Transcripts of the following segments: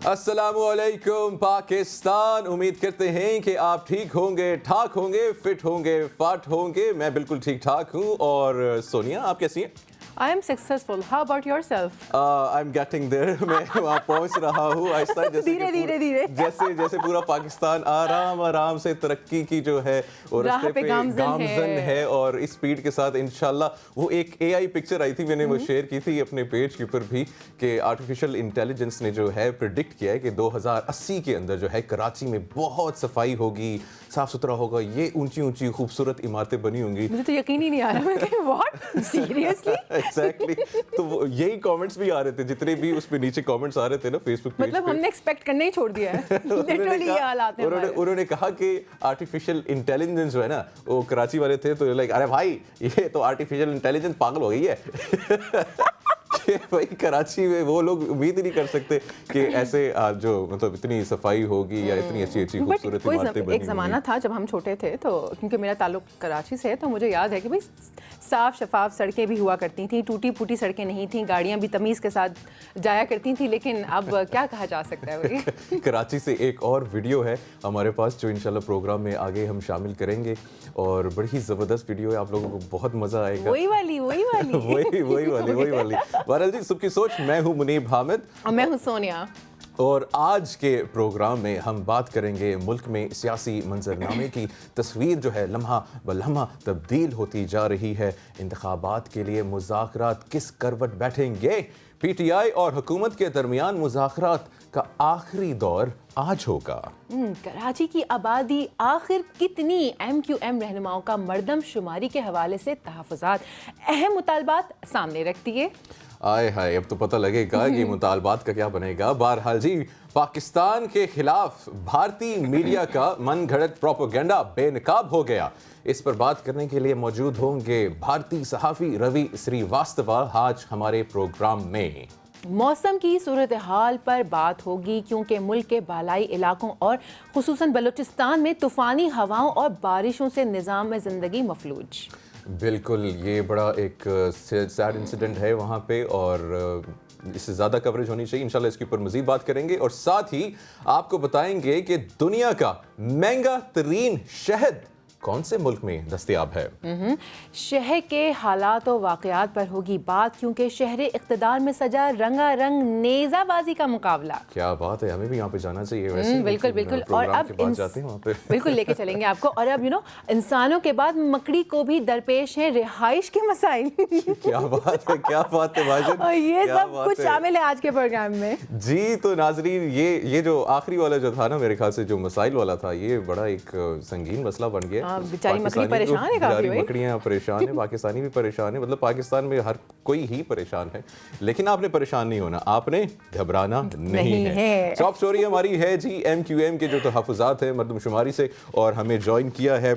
अस्सलामुअलैकुम पाकिस्तान। उम्मीद करते हैं कि आप ठीक होंगे, ठाक होंगे, फिट होंगे, फाट होंगे। मैं बिल्कुल ठीक ठाक हूँ। और सोनिया, आप कैसी हैं? I am successful. How about yourself? I am getting there. मैं वहाँ पहुँच रहा हूँ आहिस्ता, जैसे धीरे धीरे धीरे जैसे जैसे पूरा पाकिस्तान आराम आराम से तरक्की की जो है और राह रास्ते पे पे गामजन है। और इस स्पीड के साथ इंशाल्लाह। वो एक एआई पिक्चर आई थी, मैंने वो शेयर की थी अपने पेज के ऊपर भी, कि आर्टिफिशियल इंटेलिजेंस ने जो है प्रिडिक्ट किया है कि 2080 के अंदर जो है कराची में बहुत सफाई होगी, साफ सुथरा होगा, ये ऊंची ऊंची खूबसूरत इमारतें बनी होंगी। मुझे तो यकीन ही नहीं आ रहा। मैं कह व्हाट सीरियसली। एग्जैक्टली। तो यही कमेंट्स भी आ रहे थे, जितने भी उस पे नीचे कमेंट्स आ रहे थे ना फेसबुक पेज मतलब पे। हमने एक्सपेक्ट करना ही छोड़ दिया है। लिटरली ये हालात हैं हमारे। उन्होंने कहा कि आर्टिफिशियल इंटेलिजेंस जो है ना, वो कराची वाले थे तो लाइक, अरे भाई ये तो आर्टिफिशियल इंटेलिजेंस पागल हो गई है। कि भाई कराची में वो लोग उम्मीद ही नहीं कर सकते कि ऐसे जो मतलब इतनी सफाई होगी या इतनी अच्छी अच्छी खूबसूरत इमारतें बनी एक ज़माना था जब हम छोटे थे, तो क्योंकि मेरा ताल्लुक कराची से है, तो मुझे याद है कि भाई साफ शफाफ सड़कें भी हुआ करती थी, टूटी फूटी सड़कें नहीं थी, गाड़ियाँ भी तमीज़ के साथ जाया करती थी। लेकिन अब क्या कहा जा सकता है भाई। कराची से एक और वीडियो है हमारे पास जो इंशाल्लाह प्रोग्राम में आगे हम शामिल करेंगे, और बड़ी ही ज़बरदस्त वीडियो है, आप लोगों को बहुत मज़ा आएगा। वही वाली वही वाली। बहरहाल जी, सबकी सोच, मैं हूँ मुनीब हामिद और मैं हूँ सोनिया। और आज के प्रोग्राम में हम बात करेंगे मुल्क में सियासी मंजरनामे की तस्वीर जो है लम्हा ब लम्हा तब्दील होती जा रही है। इंतखाबात के लिए मुज़ाकरात किस करवट बैठेंगे? पीटीआई और हुकूमत के दरमियान मुज़ाकरात का आखिरी दौर आज होगा। कराची की आबादी आखिर कितनी? MQM रहनुमाओं का मर्दमशुमारी के हवाले से तहफ़्फ़ुज़ात अहम मुतालबात सामने रखती है। आए हाय, अब तो पता लगेगा कि मुतालबात का क्या बनेगा। बहरहाल जी, पाकिस्तान के खिलाफ भारतीय मीडिया का मनगढ़ंत प्रोपेगेंडा बेनकाब हो गया। इस पर बात करने के लिए मौजूद होंगे भारतीय सहाफ़ी रवि श्रीवास्तवा आज हमारे प्रोग्राम में। मौसम की सूरत हाल पर बात होगी, क्योंकि मुल्क के बालाई इलाकों और खुसूसन बलूचिस्तान में तूफ़ानी हवाओं और बारिशों से निज़ाम ज़िंदगी मफलूज। बिल्कुल, ये बड़ा एक सैड इंसिडेंट है वहाँ पे, और इससे ज़्यादा कवरेज होनी चाहिए। इंशाल्लाह इसके ऊपर मज़ीद बात करेंगे, और साथ ही आपको बताएंगे कि दुनिया का महंगा तरीन शहद कौन से मुल्क में दस्तयाब है। शहर के हालात और वाक़यात पर होगी बात, क्योंकि शहर इक़्तिदार में सजा रंगारंग नेज़ाबाजी का मुकाबला। क्या बात है, हमें भी यहाँ पे जाना चाहिए वैसे। बिल्कुल। और अब जाते हैं वहाँ पे। बिल्कुल लेके चलेंगे आपको। और अब इंसानों के बाद मकड़ी को भी दरपेश है रिहाइश के मसाइल। क्या बात है भाईजान। और ये सब कुछ शामिल है आज के प्रोग्राम में जी। तो नाजरीन, ये जो आखिरी वाला जो था ना, मेरे ख्याल से जो मसाइल वाला था, ये बड़ा एक संगीन मसला बन गया। बेचारी मकड़ी परेशान है काफी। मकड़ियाँ परेशान है, पाकिस्तानी भी परेशान है, मतलब पाकिस्तान में हर कोई ही परेशान है। लेकिन आपने परेशान नहीं होना, आपने घबराना नहीं है। टॉप स्टोरी हमारी है जी MQM के जो तहफ़्फ़ुज़ात है मर्दमशुमारी से, और हमें ज्वाइन किया है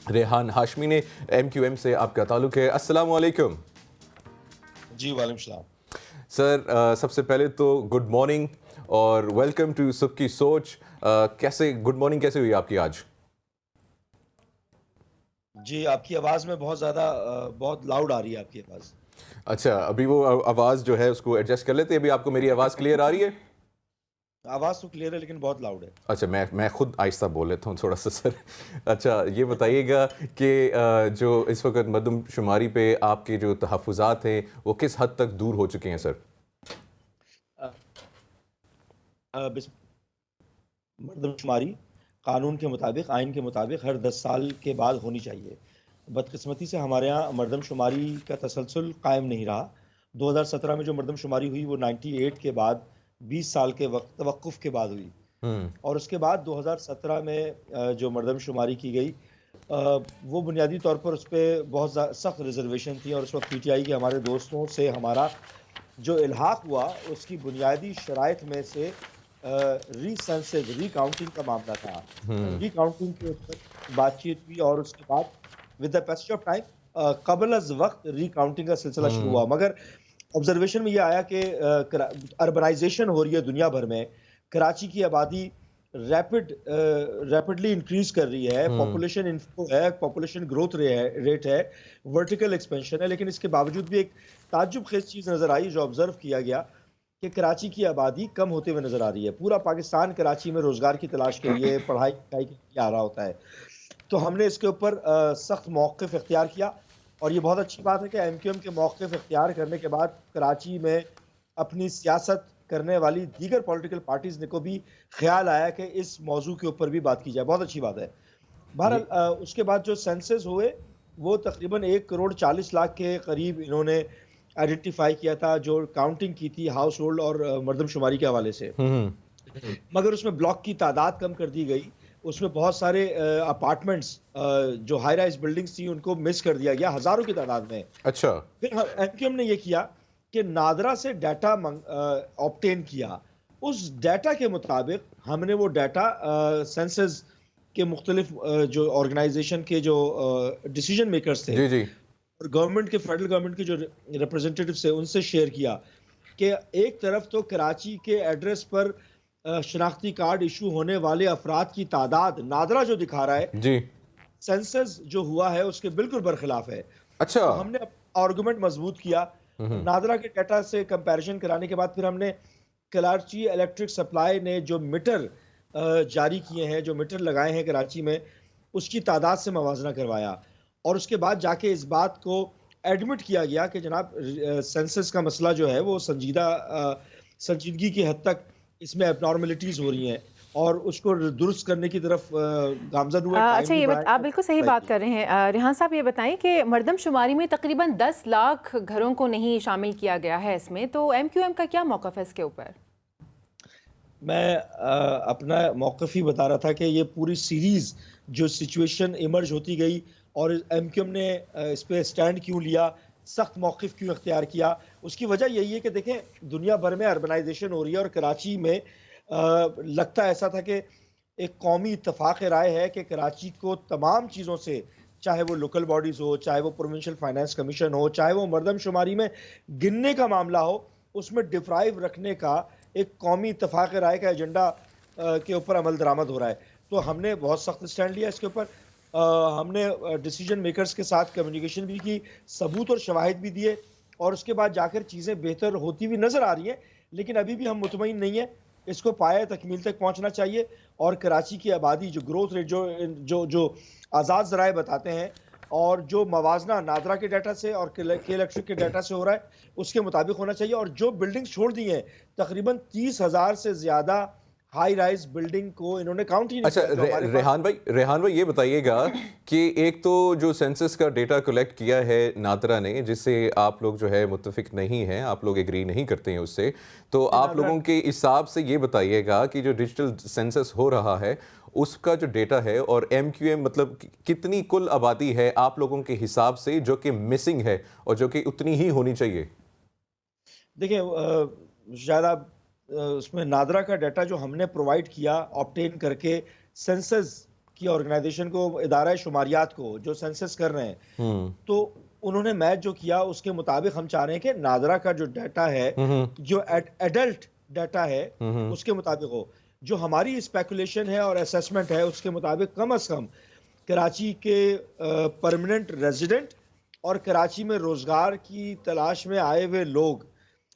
रेहान हाशमी ने। MQM से आपका ताल्लुक है। अस्सलाम वालेकुम। जी वालेकुम सलाम सर। सबसे पहले तो गुड मॉर्निंग और वेलकम टू सबकी सोच। कैसे गुड मॉर्निंग कैसे हुई आपकी आज? जी, आपकी आवाज़ में बहुत लाउड आ रही है आपकी आवाज़। अच्छा, अभी वो आवाज़ जो है उसको एडजस्ट कर लेते हैं। अभी आपको मेरी आवाज़ क्लियर आ रही है? आवाज़ तो क्लियर है लेकिन बहुत लाउड है। अच्छा, मैं खुद आहिस्ता बोल लेता हूँ थोड़ा सा सर। अच्छा, ये बताइएगा कि जो इस वक्त मर्दमशुमारी पे आपके जो तहफ़्फ़ुज़ात हैं वो किस हद तक दूर हो चुके हैं सर? मर्दमशुमारी कानून के मुताबिक, आइन के मुताबिक हर 10 साल के बाद होनी चाहिए। बदकिस्मती से हमारे यहाँ मर्दमशुमारी का तसलसल कायम नहीं रहा। 2017 में जो मर्दमशुमारी हुई वो 98 के बाद 20 साल के वक्त तवक्कुफ़ के बाद हुई, और उसके बाद 2017 में जो मर्दमशुमारी की गई, वो बुनियादी तौर पर उस पर बहुत सख्त रिजर्वेशन थी, और उस वक्त PTI के हमारे दोस्तों से हमारा जो इल्हाक हुआ उसकी बुनियादी शराइत में से रीसेंसिंग रिकाउंटिंग का मामला था। रिकाउंटिंग के ऊपर बातचीत हुई, और उसके बाद with the passage of time कबल अज वक्त रिकाउंटिंग का सिलसिला शुरू हुआ। मगर ऑब्जर्वेशन में यह आया कि अर्बनाइजेशन हो रही है दुनिया भर में। कराची की आबादी रैपिडली इंक्रीज कर रही है, पॉपुलेशन इन्फ्लो है, पॉपुलेशन ग्रोथ रेट है, वर्टिकल एक्सपेंशन है। लेकिन इसके बावजूद भी एक ताज्जुब खेज चीज़ नज़र आई जो ऑब्जर्व किया गया कि कराची की आबादी कम होते हुए नजर आ रही है। पूरा पाकिस्तान कराची में रोजगार की तलाश के लिए, पढ़ाई लिखाई के लिए आ रहा होता है। तो हमने इसके ऊपर सख्त मौक़िफ़ इख्तियार किया और ये बहुत अच्छी बात है कि एमक्यूएम के मौक़िफ़ इख्तियार करने के बाद कराची में अपनी सियासत करने वाली दीगर पॉलिटिकल पार्टीज़ ने को भी ख्याल आया कि इस मौजू के ऊपर भी बात की जाए। बहुत अच्छी बात है। जी। बहरहाल उसके बाद जो सेंसस हुए वो तकरीबन 1 करोड़ 40 लाख के करीब इन्होंने आइडेंटिफाई किया था, जो काउंटिंग की थी हाउस होल्ड और मरदमशुमारी के हवाले से। मगर उसमें ब्लॉक की तादाद कम कर दी गई। उसमें बहुत सारे अपार्टमेंट्स जो हाई राइज बिल्डिंग्स थी उनको मिस कर दिया गया हज़ारों की तादाद में। अच्छा। फिर एमक्यूएम ने ये किया कि नादरा से डाटा ऑब्टेन किया। उस डाटा के मुताबिक हमने वो डाटा सेंसस के मुख्तलिफ जो ऑर्गेनाइजेशन के जो डिसीजन मेकर्स थे जी जी। और गवर्नमेंट के फेडरल गवर्नमेंट के जो रिप्रेजेंटेटिव्स थे उनसे शेयर किया कि एक तरफ तो कराची के एड्रेस पर शनाख्ती कार्ड इशू होने वाले अफराद की तादाद नादरा जो दिखा रहा है, जी। सेंसस जो हुआ है उसके बिल्कुल बरखिलाफ है। अच्छा। तो हमने आर्गुमेंट मजबूत किया। नादरा के डाटा से कंपैरिजन कराने के बाद फिर हमने कराची इलेक्ट्रिक सप्लाई ने जो मीटर जारी किए हैं, जो मीटर लगाए हैं कराची में, उसकी तादाद से मवाजना करवाया और उसके बाद जाके इस बात को एडमिट किया गया कि जनाब सेंसस का मसला जो है वो संजीदगी की हद तक इसमें एबनॉर्मलिटीज हो रही हैं और उसको दुरुस्त करने की तरफ गामजद हुए। अच्छा, आप बिल्कुल सही बात कर रहे हैं। रेहान साहब, ये बताएं कि मरदमशुमारी में तकरीबन 10 लाख घरों को नहीं शामिल किया गया है इसमें, तो एमक्यूएम का क्या मौक़िफ़ है इसके ऊपर? मैं अपना मौक़िफ़ ही बता रहा था कि ये पूरी सीरीज़ जो सिचुएशन इमर्ज होती गई और एमक्यूएम ने इस पे स्टैंड क्यों लिया, सख्त मौक़िफ़ क्यों इख्तियार किया, उसकी वजह यही है कि देखें दुनिया भर में अर्बनाइजेशन हो रही है और कराची में लगता ऐसा था कि एक कौमी इत्तफ़ाक़ राय है कि कराची को तमाम चीज़ों से, चाहे वो लोकल बॉडीज़ हो, चाहे वो प्रोविंशियल फाइनेंस कमीशन हो, चाहे वो मरदमशुमारी में गिनने का मामला हो, उसमें डिप्राइव रखने का एक कौमी इत्तफ़ाक़ राय का एजेंडा के ऊपर अमल दरामद हो रहा है। तो हमने बहुत सख्त स्टैंड लिया इसके ऊपर। हमने डिसीजन मेकर्स के साथ कम्युनिकेशन भी की, सबूत और शवाहिद भी दिए और उसके बाद जाकर चीज़ें बेहतर होती हुई नज़र आ रही हैं, लेकिन अभी भी हम मुतमईन नहीं है। इसको पाया तकमील तक पहुंचना चाहिए और कराची की आबादी जो ग्रोथ रेट जो आज़ाद ज़राए बताते हैं और जो मवाजना नादरा के डाटा से और के इलेक्ट्रिक के डाटा से हो रहा है उसके मुताबिक होना चाहिए। और जो बिल्डिंग छोड़ दी हैं, तकरीबन 30,000 से ज़्यादा हाई राइज बिल्डिंग को इन्होंने काउंट ही नहीं अच्छा, किया। रेहान भाई ये बताइएगा कि एक तो जो सेंसस का डेटा कलेक्ट किया है नादरा ने, जिससे आप लोग जो है मुत्तफिक नहीं हैं, आप लोग एग्री नहीं करते हैं उससे, तो आप लोगों के हिसाब से ये बताइएगा कि जो डिजिटल सेंसस हो रहा है उसका जो डेटा है और एमक्यूएम मतलब कितनी कुल आबादी है आप लोगों के हिसाब से जो कि मिसिंग है और जो कि उतनी ही होनी चाहिए? देखिए शायद आप उसमें नादरा का डाटा जो हमने प्रोवाइड किया ऑब्टेन करके सेंसस की ऑर्गेनाइजेशन को, इदारा शुमारियात को जो सेंसस कर रहे हैं, तो उन्होंने मैच जो किया उसके मुताबिक हम चाह रहे हैं कि नादरा का जो डाटा है, जो एडल्ट डाटा है उसके मुताबिक हो। जो हमारी स्पेकुलेशन है और असेसमेंट है उसके मुताबिक कम से कम कराची के परमानेंट रेजिडेंट और कराची में रोजगार की तलाश में आए हुए लोग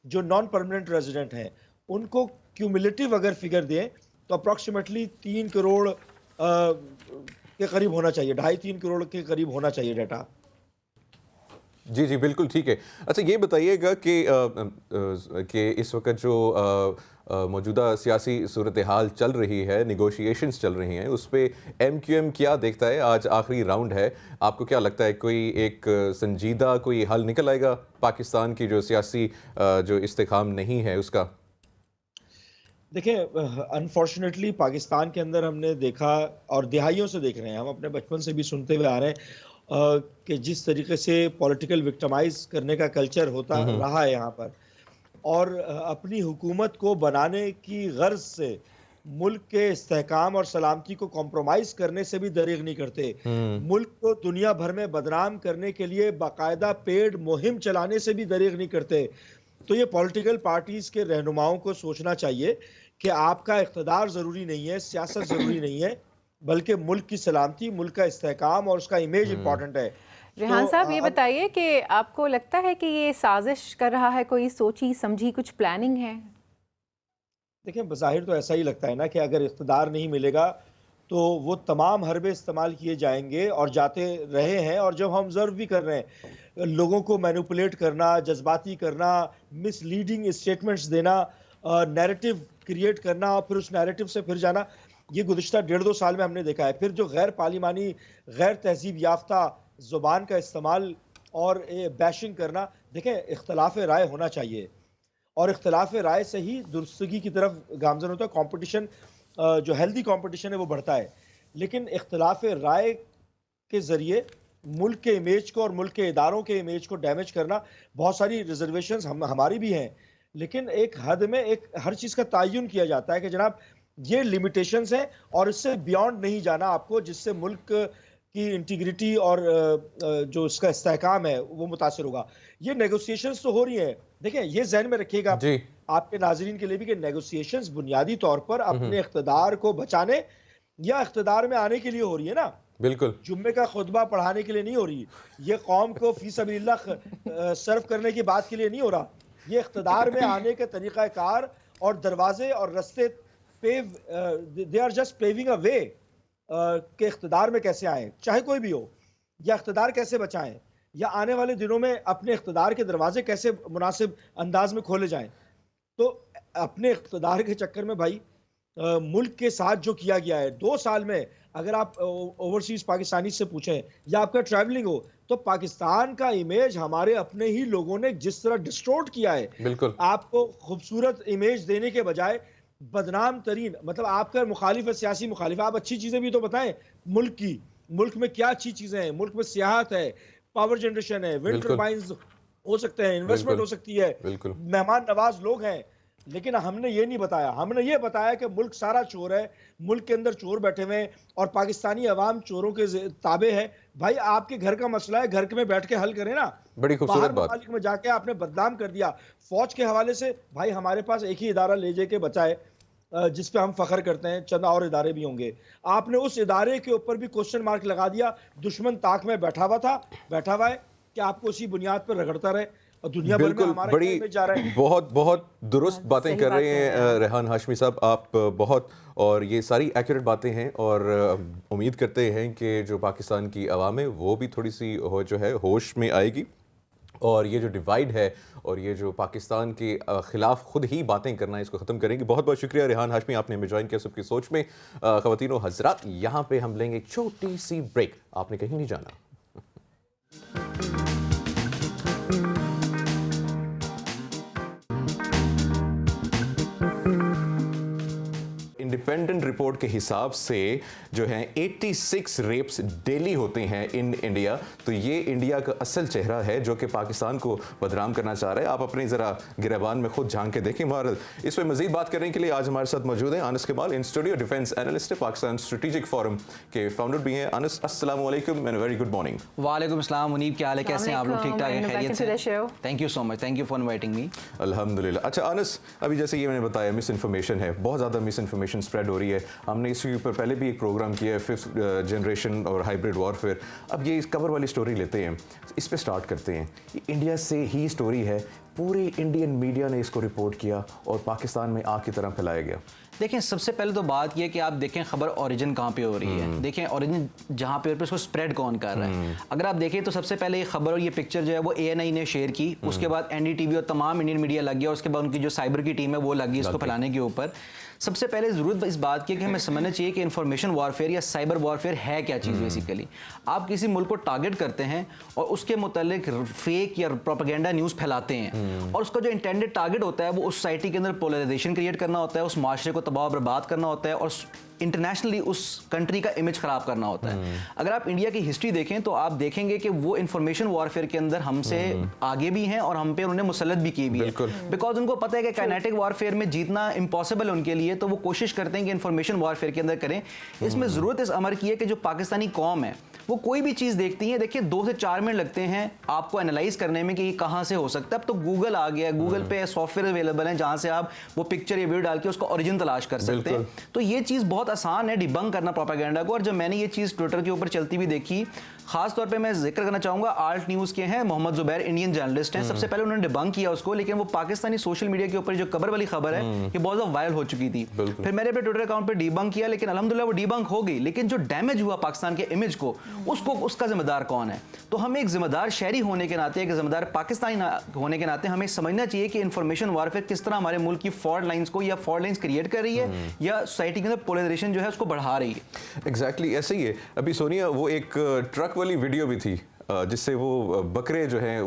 जो नॉन परमानेंट रेजिडेंट हैं उनको क्यूमुलेटिव अगर फिगर दें तो अप्रॉक्सीमेटली 3 करोड़ के करीब होना चाहिए, 2.5-3 करोड़ के करीब होना चाहिए डाटा। जी जी बिल्कुल ठीक है। अच्छा, ये बताइएगा कि इस वक्त जो मौजूदा सियासी सूरत हाल चल रही है, निगोशिएशंस चल रही हैं, उस पर एमक्यूएम क्या देखता है? आज आखिरी राउंड है, आपको क्या लगता है कोई एक संजीदा कोई हल निकल आएगा पाकिस्तान की जो सियासी जो इस्तेकाम नहीं है उसका? देखिए अनफॉर्चुनेटली पाकिस्तान के अंदर हमने देखा और दिहाइयों से देख रहे हैं, हम अपने बचपन से भी सुनते हुए आ रहे हैं कि जिस तरीके से पॉलिटिकल विक्टिमाइज करने का कल्चर होता रहा है यहाँ पर और अपनी हुकूमत को बनाने की गर्ज से मुल्क के इस्तेहकाम और सलामती को कॉम्प्रोमाइज करने से भी दरीग नहीं करते। मुल्क को दुनिया भर में बदनाम करने के लिए बाकायदा पेड मुहिम चलाने से भी दरीग नहीं करते। तो ये पॉलिटिकल पार्टीज के रहनुमाओं को सोचना चाहिए कि आपका इख्तिदार ज़रूरी नहीं है, सियासत ज़रूरी नहीं है, बल्कि मुल्क की सलामती, मुल्क का इस्तेहकाम और उसका इमेज इम्पॉर्टेंट है। रेहान साहब, ये बताइए कि आपको लगता है कि ये साजिश कर रहा है, कोई सोची समझी कुछ प्लानिंग है? देखिए, बज़ाहिर तो ऐसा ही लगता है ना कि अगर इक़्तिदार नहीं मिलेगा तो वो तमाम हरबे इस्तेमाल किए जाएँगे और जाते रहे हैं, और जब हम ऑब्ज़र्व भी कर रहे हैं, लोगों को मैनिपुलेट करना, जज़्बाती करना, मिसलीडिंग स्टेटमेंट्स देना, नैरेटिव क्रिएट करना और फिर उस नैरेटिव से फिर जाना, ये गुज़िश्ता 1.5-2 साल में हमने देखा है। फिर जो गैर पार्लिमानी, गैर तहज़ीब याफ़्ता ज़ुबान का इस्तेमाल और बैशिंग करना, देखें इख्तिलाफ़ राय होना चाहिए और इख्तिलाफ़ राय से ही दुरुस्तगी की तरफ गामज़न होता है। कॉम्पिटिशन, जो हेल्दी कॉम्पिटिशन है वो बढ़ता है, लेकिन इख्तिलाफ़ राय के ज़रिए मुल्क के इमेज को और मुल्क के इदारों के इमेज को डैमेज करना, बहुत सारी रिजर्वेशंस हमारी भी हैं, लेकिन एक हद में एक हर चीज़ का तयन किया जाता है कि जनाब ये लिमिटेशंस हैं और इससे बियॉन्ड नहीं जाना आपको, जिससे मुल्क की इंटीग्रिटी और जो इसका इस्तेहकाम है वो मुतासिर होगा। ये नेगोशिएशंस तो हो रही हैं, देखें ये ज़हन में रखिएगा जी। आपके नाज़रीन के लिए भी कि नेगोशिएशंस बुनियादी तौर पर अपने इक़्तिदार को बचाने या इक़्तिदार में आने के लिए हो रही है ना। बिल्कुल। जुम्मे का खुतबा पढ़ाने के लिए नहीं हो रही, ये कौम को फी सबीलिल्लाह सर्व करने की बात के लिए नहीं हो रहा। ये इक़्तिदार में आने के तरीक़ाकार और दरवाजे और रास्ते दे आर जस्ट पेविंग अ वे के इक़्तिदार में कैसे आएँ, चाहे कोई भी हो, या इक़्तिदार कैसे बचाएँ, या आने वाले दिनों में अपने इक़्तिदार के दरवाजे कैसे मुनासिब अंदाज में खोले जाएँ। तो अपने इक़्तिदार के चक्कर में भाई मुल्क के साथ जो किया गया है 2 साल में, अगर आप ओवरसीज़ पाकिस्तानी से पूछें या आपका ट्रैवलिंग हो, तो पाकिस्तान का इमेज हमारे अपने ही लोगों ने जिस तरह डिस्टोर्ट किया है, बिल्कुल। आपको खूबसूरत इमेज देने के बजाय बदनाम तरीन, मतलब आपका मुखालिफ है, सियासी मुखालिफ, आप अच्छी चीज़ें भी तो बताएं मुल्क की, मुल्क में क्या अच्छी चीज़ें हैं, मुल्क में सियाहत है, पावर जनरेशन है, विंड टर्बाइंस हो सकते हैं, इन्वेस्टमेंट हो सकती है, मेहमान नवाज लोग हैं, लेकिन हमने ये नहीं बताया। हमने ये बताया कि मुल्क सारा चोर है, मुल्क के अंदर चोर बैठे हुए हैं और पाकिस्तानी अवाम चोरों के ताबे है। भाई आपके घर का मसला है, घर में बैठ के हल करें ना। बड़ी खूबसूरत बात। ममालिक में जाके आपने बदनाम कर दिया फौज के हवाले से। भाई हमारे पास एक ही इदारा ले जाके बचा है जिस पे हम फख्र करते हैं, चंद और इदारे भी होंगे। आपने उस इदारे के ऊपर भी क्वेश्चन मार्क लगा दिया। दुश्मन ताक में बैठा हुआ है कि आपको उसी बुनियाद पर रगड़ता रहे और दुनिया भर में हमारा बड़ी में जा रहा है। बहुत दुरुस्त बातें कर रहे हैं रेहान हाशमी साहब, आप बहुत, और ये सारी एक्यूरेट बातें हैं और उम्मीद करते हैं कि जो पाकिस्तान की आवाम है वो भी थोड़ी सी जो है होश में आएगी और ये जो डिवाइड है और ये जो पाकिस्तान के ख़िलाफ़ खुद ही बातें करना है इसको ख़त्म करेंगे। बहुत बहुत शुक्रिया रेहान हाशमी, आपने हमें ज्वाइन किया सबकी सोच में। ख़वातीनो हज़रात, यहाँ पे हम लेंगे एक छोटी सी ब्रेक, आपने कहीं नहीं जाना। इंडिपेंडेंट रिपोर्ट के हिसाब से जो है 86 रेप्स डेली होते हैं इन इंडिया। तो ये इंडिया का असल चेहरा है जो कि पाकिस्तान को बदनाम करना चाह रहा है। आप अपनी ज़रा गिरबान में खुद झांक के देखें। महाराज, इस पर मजीद बात करने के लिए आज हमारे साथ मौजूद हैं अनस कमाल, इन स्टूडियो डिफेंस एनालिस्ट है, पाकिस्तान स्ट्रेटेजिक फोरम के फाउंडर भी हैं। अनस, अस्सलाम वालेकुम एंड वेरी गुड मॉर्निंग। वालेकुम अस्सलाम मुनीब, क्या हाल है, कैसे हैं आप लोग? ठीक ठाक है, खैरियत से? Thank you so much, thank you for inviting me. अल्हम्दुलिल्लाह। अच्छा अनस, अभी जैसे ये मैंने बताया मिस इन्फॉर्मेशन है, बहुत ज़्यादा मिस इन्फॉर्मेशन स्प्रेड हो रही है। हमने इसके ऊपर पहले भी एक प्रोग्राम किया है, 5th जनरेशन और हाइब्रिड वॉरफेयर। अब ये इस कवर वाली स्टोरी लेते हैं, इस पे स्टार्ट करते हैं। ये इंडिया से ही स्टोरी है, पूरी इंडियन मीडिया ने इसको रिपोर्ट किया और पाकिस्तान में आग की तरह फैलाया गया। देखें, सबसे पहले तो बात यह कि आप देखें खबर ओरिजिन कहाँ पे हो रही है। देखें ओरिजिन जहाँ पे उसको स्प्रेड कौन कर रहा है। अगर आप देखें तो सबसे पहले ये खबर और ये पिक्चर जो है वो ANI ने शेयर की, उसके बाद NDTV और तमाम इंडियन मीडिया लग गया, उसके बाद उनकी जो साइबर की टीम है वो लगी इसको फैलाने के ऊपर। सबसे पहले ज़रूरत इस बात की कि हमें समझना चाहिए कि इंफॉर्मेशन वॉरफेयर या साइबर वॉरफेयर है क्या चीज़। बेसिकली आप किसी मुल्क को टारगेट करते हैं और उसके मुतालिक फेक या प्रोपेगेंडा न्यूज़ फैलाते हैं और उसका जो इंटेंडेड टारगेट होता है वो उस सोसाइटी के अंदर पोलराइजेशन क्रिएट करना होता है, उस माशरे को तबाह बर्बाद करना होता है और इंटरनेशनली उस कंट्री का इमेज खराब करना होता है। अगर आप इंडिया की हिस्ट्री देखें तो आप देखेंगे कि वो इंफॉर्मेशन वॉरफेयर के अंदर हमसे आगे भी हैं और हम पे उन्होंने मुसल्लत भी की भी है, बिकॉज उनको पता है कि काइनेटिक वॉरफेयर में जीतना इम्पॉसिबल है उनके लिए, तो वो कोशिश करते हैं कि इंफॉर्मेशन वॉरफेयर के अंदर करें। इसमें ज़रूरत इस अमर की है कि जो पाकिस्तानी कौम है वो कोई भी चीज़ देखती हैं, देखिए 2 से 4 मिनट लगते हैं आपको एनालाइज करने में कि ये कहाँ से हो सकता है। अब तो गूगल आ गया है, गूगल पे सॉफ्टवेयर अवेलेबल है जहाँ से आप वो पिक्चर या वीडियो डाल के उसका ओरिजिन तलाश कर सकते हैं। तो ये चीज़ बहुत आसान है डिबंक करना प्रोपेगेंडा को। और जब मैंने ये चीज़ ट्विटर के ऊपर चलती हुई देखी, खास तौर पे मैं जिक्र करना चाहूंगा आल्ट न्यूज़ के हैं मोहम्मद जुबैर, इंडियन जर्नलिस्ट हैं। सबसे पहले उन्होंने डिबंक किया उसको, लेकिन वो पाकिस्तानी सोशल मीडिया के ऊपर जो कबर वाली खबर है ये बहुत ज़्यादा वायरल हो चुकी थी। फिर मैंने अपने ट्विटर अकाउंट पे डिबंक किया, लेकिन अल्हम्दुलिल्लाह वो डिबंक हो गई। लेकिन जो डैमेज हुआ पाकिस्तान के इमेज को, उसका जिम्मेदार कौन है? तो हमें एक जिम्मेदार शहरी होने के नाते, एक जिम्मेदार पाकिस्तानी होने के नाते हमें समझना चाहिए कि इंफॉर्मेशन वारफेयर किस तरह हमारे मुल्क की फॉल्ट लाइंस को या फॉल्ट लाइंस क्रिएट कर रही है या सोसाइटी के अंदर पोलराइजेशन जो है उसको बढ़ा रही है। एग्जैक्टली ऐसे ही है। अभी सोनिया, वो एक ट्रक वाली वीडियो भी थी जिससे वो बकरे जो हैं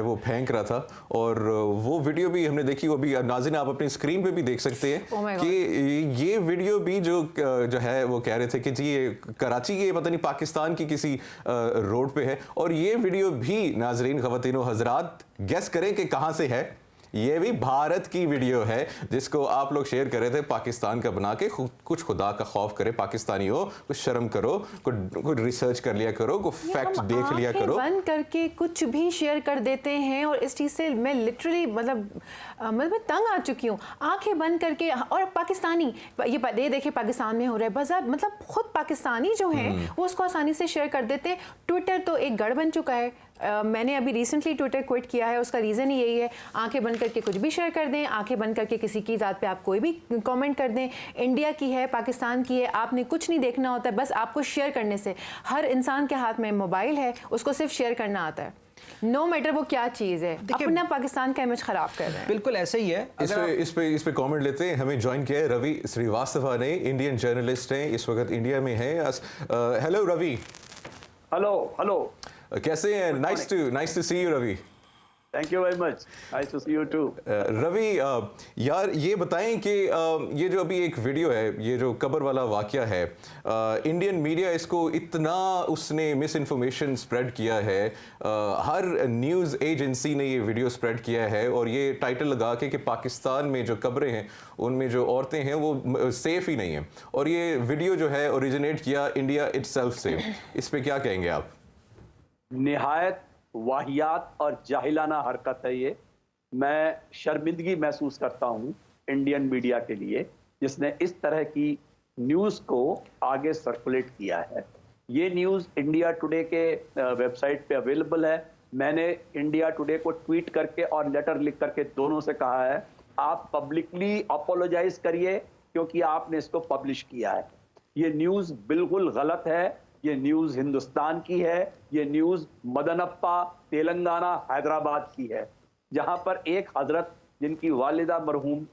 वो फेंक रहा था, और वो वीडियो भी हमने देखी। वो भी नाज़रीन आप अपनी स्क्रीन पे भी देख सकते हैं कि ये वीडियो भी जो है वो कह रहे थे कि जी ये कराची के पता नहीं पाकिस्तान की किसी रोड पे है, और ये वीडियो भी नाज़रीन ख़वातीनो हज़रात गेस करें कि कहाँ से है। ये भी भारत की वीडियो है जिसको आप लोग शेयर कर रहे थे पाकिस्तान का बना के। कुछ खुदा का खौफ करे पाकिस्तानियों, कुछ शर्म करो, कुछ रिसर्च कर लिया करो, कुछ फैक्ट देख लिया करो। बंद करके कुछ भी शेयर कर देते हैं, और इस चीज़ से मैं लिटरली मतलब तंग आ चुकी हूँ। आंखें बंद करके, और पाकिस्तानी ये देखिए पाकिस्तान में हो रहा है बाजार, मतलब खुद पाकिस्तानी जो हैं वो उसको आसानी से शेयर कर देते हैं। ट्विटर तो एक गढ़ बन चुका है। मैंने अभी रिसेंटली ट्विटर क्विट किया है, उसका रीज़न ही यही है। आंखें बंद करके कुछ भी शेयर कर दें, आंखें बंद करके किसी की ज़ात पे आप कोई भी कमेंट कर दें। इंडिया की है, पाकिस्तान की है, आपने कुछ नहीं देखना होता है, बस आपको शेयर करने से। हर इंसान के हाथ में मोबाइल है, उसको सिर्फ शेयर करना आता है, नो मैटर वो क्या चीज़ है। अपना पाकिस्तान का इमेज खराब कर रहे हैं। बिल्कुल ऐसे ही है। इस पे कमेंट लेते हैं। हमें ज्वाइन किया है रवि श्रीवास्तव ने, इंडियन जर्नलिस्ट हैं, इस वक्त इंडिया में है। हेलो रवि। हेलो कैसे हैं? Nice to see you Ravi. Thank you very much, nice to see you too. Ravi यार ये बताएं कि ये जो अभी एक वीडियो है, ये जो कबर वाला वाकया है, इंडियन मीडिया इसको इतना उसने मिस इन्फॉर्मेशन स्प्रेड किया है। हर न्यूज़ एजेंसी ने ये वीडियो स्प्रेड किया है, और ये टाइटल लगा के कि पाकिस्तान में जो कब्रें हैं उनमें जो औरतें हैं वो सेफ ही नहीं हैं, और ये वीडियो जो है ओरिजिनेट किया इंडिया इटसेल्फ से। इस पे क्या कहेंगे आप? निहायत वाहियात और जाहिलाना हरकत है ये। मैं शर्मिंदगी महसूस करता हूँ इंडियन मीडिया के लिए जिसने इस तरह की न्यूज़ को आगे सर्कुलेट किया है। ये न्यूज़ इंडिया टुडे के वेबसाइट पे अवेलेबल है। मैंने इंडिया टुडे को ट्वीट करके और लेटर लिख करके दोनों से कहा है आप पब्लिकली अपोलोजाइज करिए क्योंकि आपने इसको पब्लिश किया है। ये न्यूज़ बिल्कुल गलत है। ये न्यूज़ हिंदुस्तान की है। ये न्यूज़ मदनप्पा तेलंगाना हैदराबाद की है, जहां पर एक हजरत जिनकी वालिदा मरहूम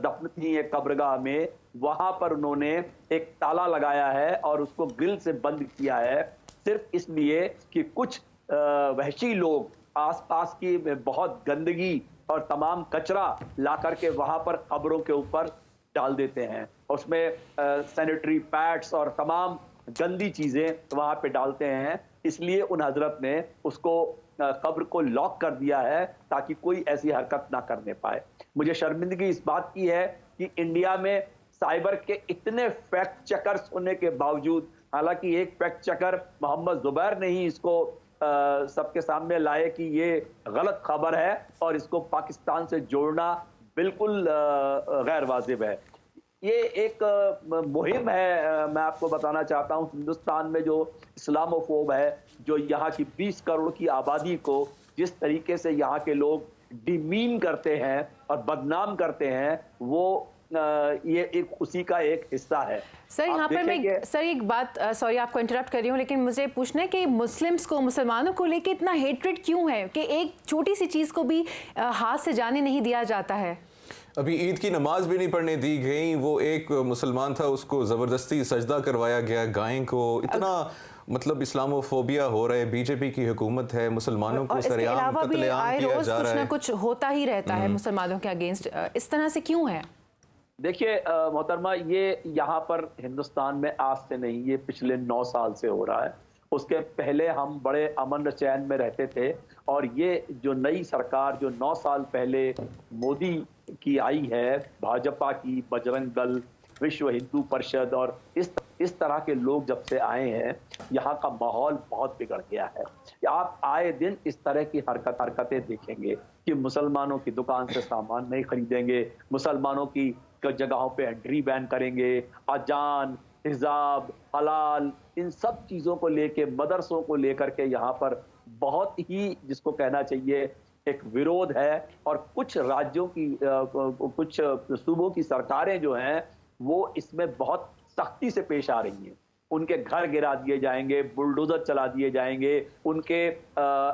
दफन थी एक कब्रगाह में, वहां पर उन्होंने एक ताला लगाया है और उसको ग्रिल से बंद किया है, सिर्फ इसलिए कि कुछ वहशी लोग आसपास की बहुत गंदगी और तमाम कचरा ला करके वहां पर कब्रों के ऊपर डाल देते हैं। उसमें सैनिटरी पैड्स और तमाम गंदी चीजें वहां पे डालते हैं। इसलिए उन हजरत ने उसको कब्र को लॉक कर दिया है ताकि कोई ऐसी हरकत ना करने पाए। मुझे शर्मिंदगी इस बात की है कि इंडिया में साइबर के इतने फैक्ट चेकर्स होने के बावजूद, हालांकि एक फैक्ट चेकर मोहम्मद जुबैर ने ही इसको सबके सामने लाए कि ये गलत खबर है और इसको पाकिस्तान से जोड़ना बिल्कुल गैर वाजिब है। ये एक मुहिम है। मैं आपको बताना चाहता हूँ हिंदुस्तान में जो इस्लामोफोब है, जो यहाँ की 20 करोड़ की आबादी को जिस तरीके से यहाँ के लोग डिमीन करते हैं और बदनाम करते हैं, वो ये एक उसी का एक हिस्सा है। सर यहाँ पर मैं सर एक बात, सॉरी आपको इंटरप्ट कर रही हूँ, लेकिन मुझे पूछना है कि मुसलमानों को लेके इतना हेट्रेड क्यों है कि एक छोटी सी चीज़ को भी हाथ से जाने नहीं दिया जाता है? अभी ईद की नमाज भी नहीं पढ़ने दी गई। वो एक मुसलमान था, उसको ज़बरदस्ती सजदा करवाया गया गाय को। इतना मतलब इस्लामोफोबिया हो रहा है। बीजेपी की हुकूमत है, मुसलमानों को सरेआम कत्लेआम किया जा रहा है। कुछ होता ही रहता है मुसलमानों के अगेंस्ट। इस तरह से क्यों है? देखिए मोहतरमा, ये यहाँ पर हिंदुस्तान में आज से नहीं, ये पिछले 9 साल से हो रहा है। उसके पहले हम बड़े अमन चैन में रहते थे, और ये जो नई सरकार जो 9 साल पहले मोदी की आई है, भाजपा की, बजरंग दल, विश्व हिंदू परिषद और इस इस तरह के लोग जब से आए हैं, यहाँ का माहौल बहुत बिगड़ गया है। आप आए दिन इस तरह की हरकतें देखेंगे कि मुसलमानों की दुकान से सामान नहीं खरीदेंगे, मुसलमानों की जगहों पे एंट्री बैन करेंगे, अजान, हिजाब, हलाल, इन सब चीज़ों को लेके, मदरसों को लेकर के यहाँ पर बहुत ही, जिसको कहना चाहिए, एक विरोध है। और कुछ राज्यों की कुछ सूबों की सरकारें जो हैं वो इसमें बहुत सख्ती से पेश आ रही हैं। उनके घर गिरा दिए जाएंगे, बुलडोजर चला दिए जाएंगे, उनके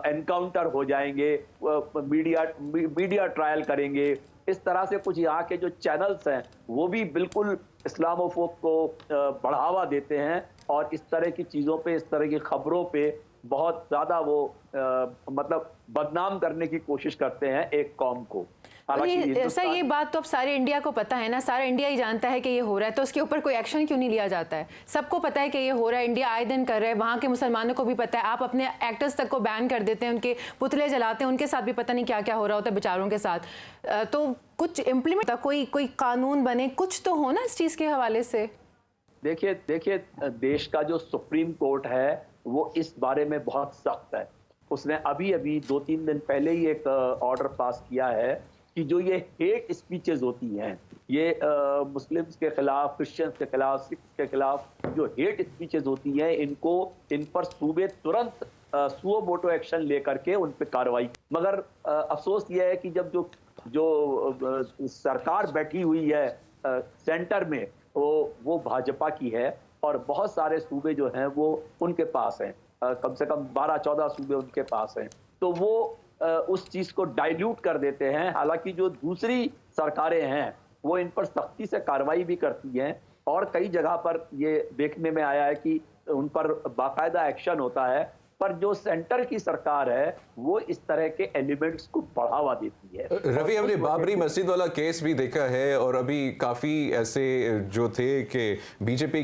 एनकाउंटर हो जाएंगे, मीडिया ट्रायल करेंगे। इस तरह से कुछ यहाँ के जो चैनल्स हैं वो भी बिल्कुल इस्लामोफोब को बढ़ावा देते हैं और इस तरह की चीज़ों पे, इस तरह की खबरों पे बहुत ज़्यादा वो मतलब बदनाम करने की कोशिश करते हैं एक कौम को। सर ये बात तो अब सारे इंडिया को पता है ना, सारा इंडिया ही जानता है कि ये हो रहा है, तो उसके ऊपर कोई एक्शन क्यों नहीं लिया जाता है? सबको पता है कि ये हो रहा है, इंडिया आए दिन कर रहा है, वहाँ के मुसलमानों को भी पता है। आप अपने एक्टर्स तक को बैन कर देते हैं, उनके पुतले जलाते हैं, उनके साथ भी पता नहीं क्या क्या हो रहा होता है बेचारों के साथ। तो कुछ इम्प्लीमेंट, कोई कानून बने, कुछ तो हो ना इस चीज़ के हवाले से। देखिए देश का जो सुप्रीम कोर्ट है वो इस बारे में बहुत सख्त है। उसने अभी 2-3 दिन पहले ही एक ऑर्डर पास किया है कि जो ये हेट स्पीचेस होती हैं, ये मुस्लिम्स के खिलाफ, क्रिश्चियंस के खिलाफ, सिख्स के खिलाफ जो हेट स्पीचेस होती हैं, इन पर सूबे तुरंत सुओ मोटो एक्शन लेकर के उन पर कार्रवाई। मगर अफसोस ये है कि जब जो सरकार बैठी हुई है सेंटर में, वो भाजपा की है और बहुत सारे सूबे जो हैं वो उनके पास हैं, कम से कम 12-14 सूबे उनके पास हैं। तो वो उस चीज को डाइल्यूट कर देते हैं। हालांकि जो दूसरी सरकारें हैं वो इन पर सख्ती से कार्रवाई भी करती हैं और कई जगह पर ये देखने में आया है कि उन पर बाकायदा एक्शन होता है, पर जो सेंटर की सरकार है वो इस तरह के एलिमेंट्स को बढ़ावा देती है। रवि, हमने बाबरी मस्जिद वाला केस भी देखा है और अभी काफ़ी ऐसे जो थे कि बीजेपी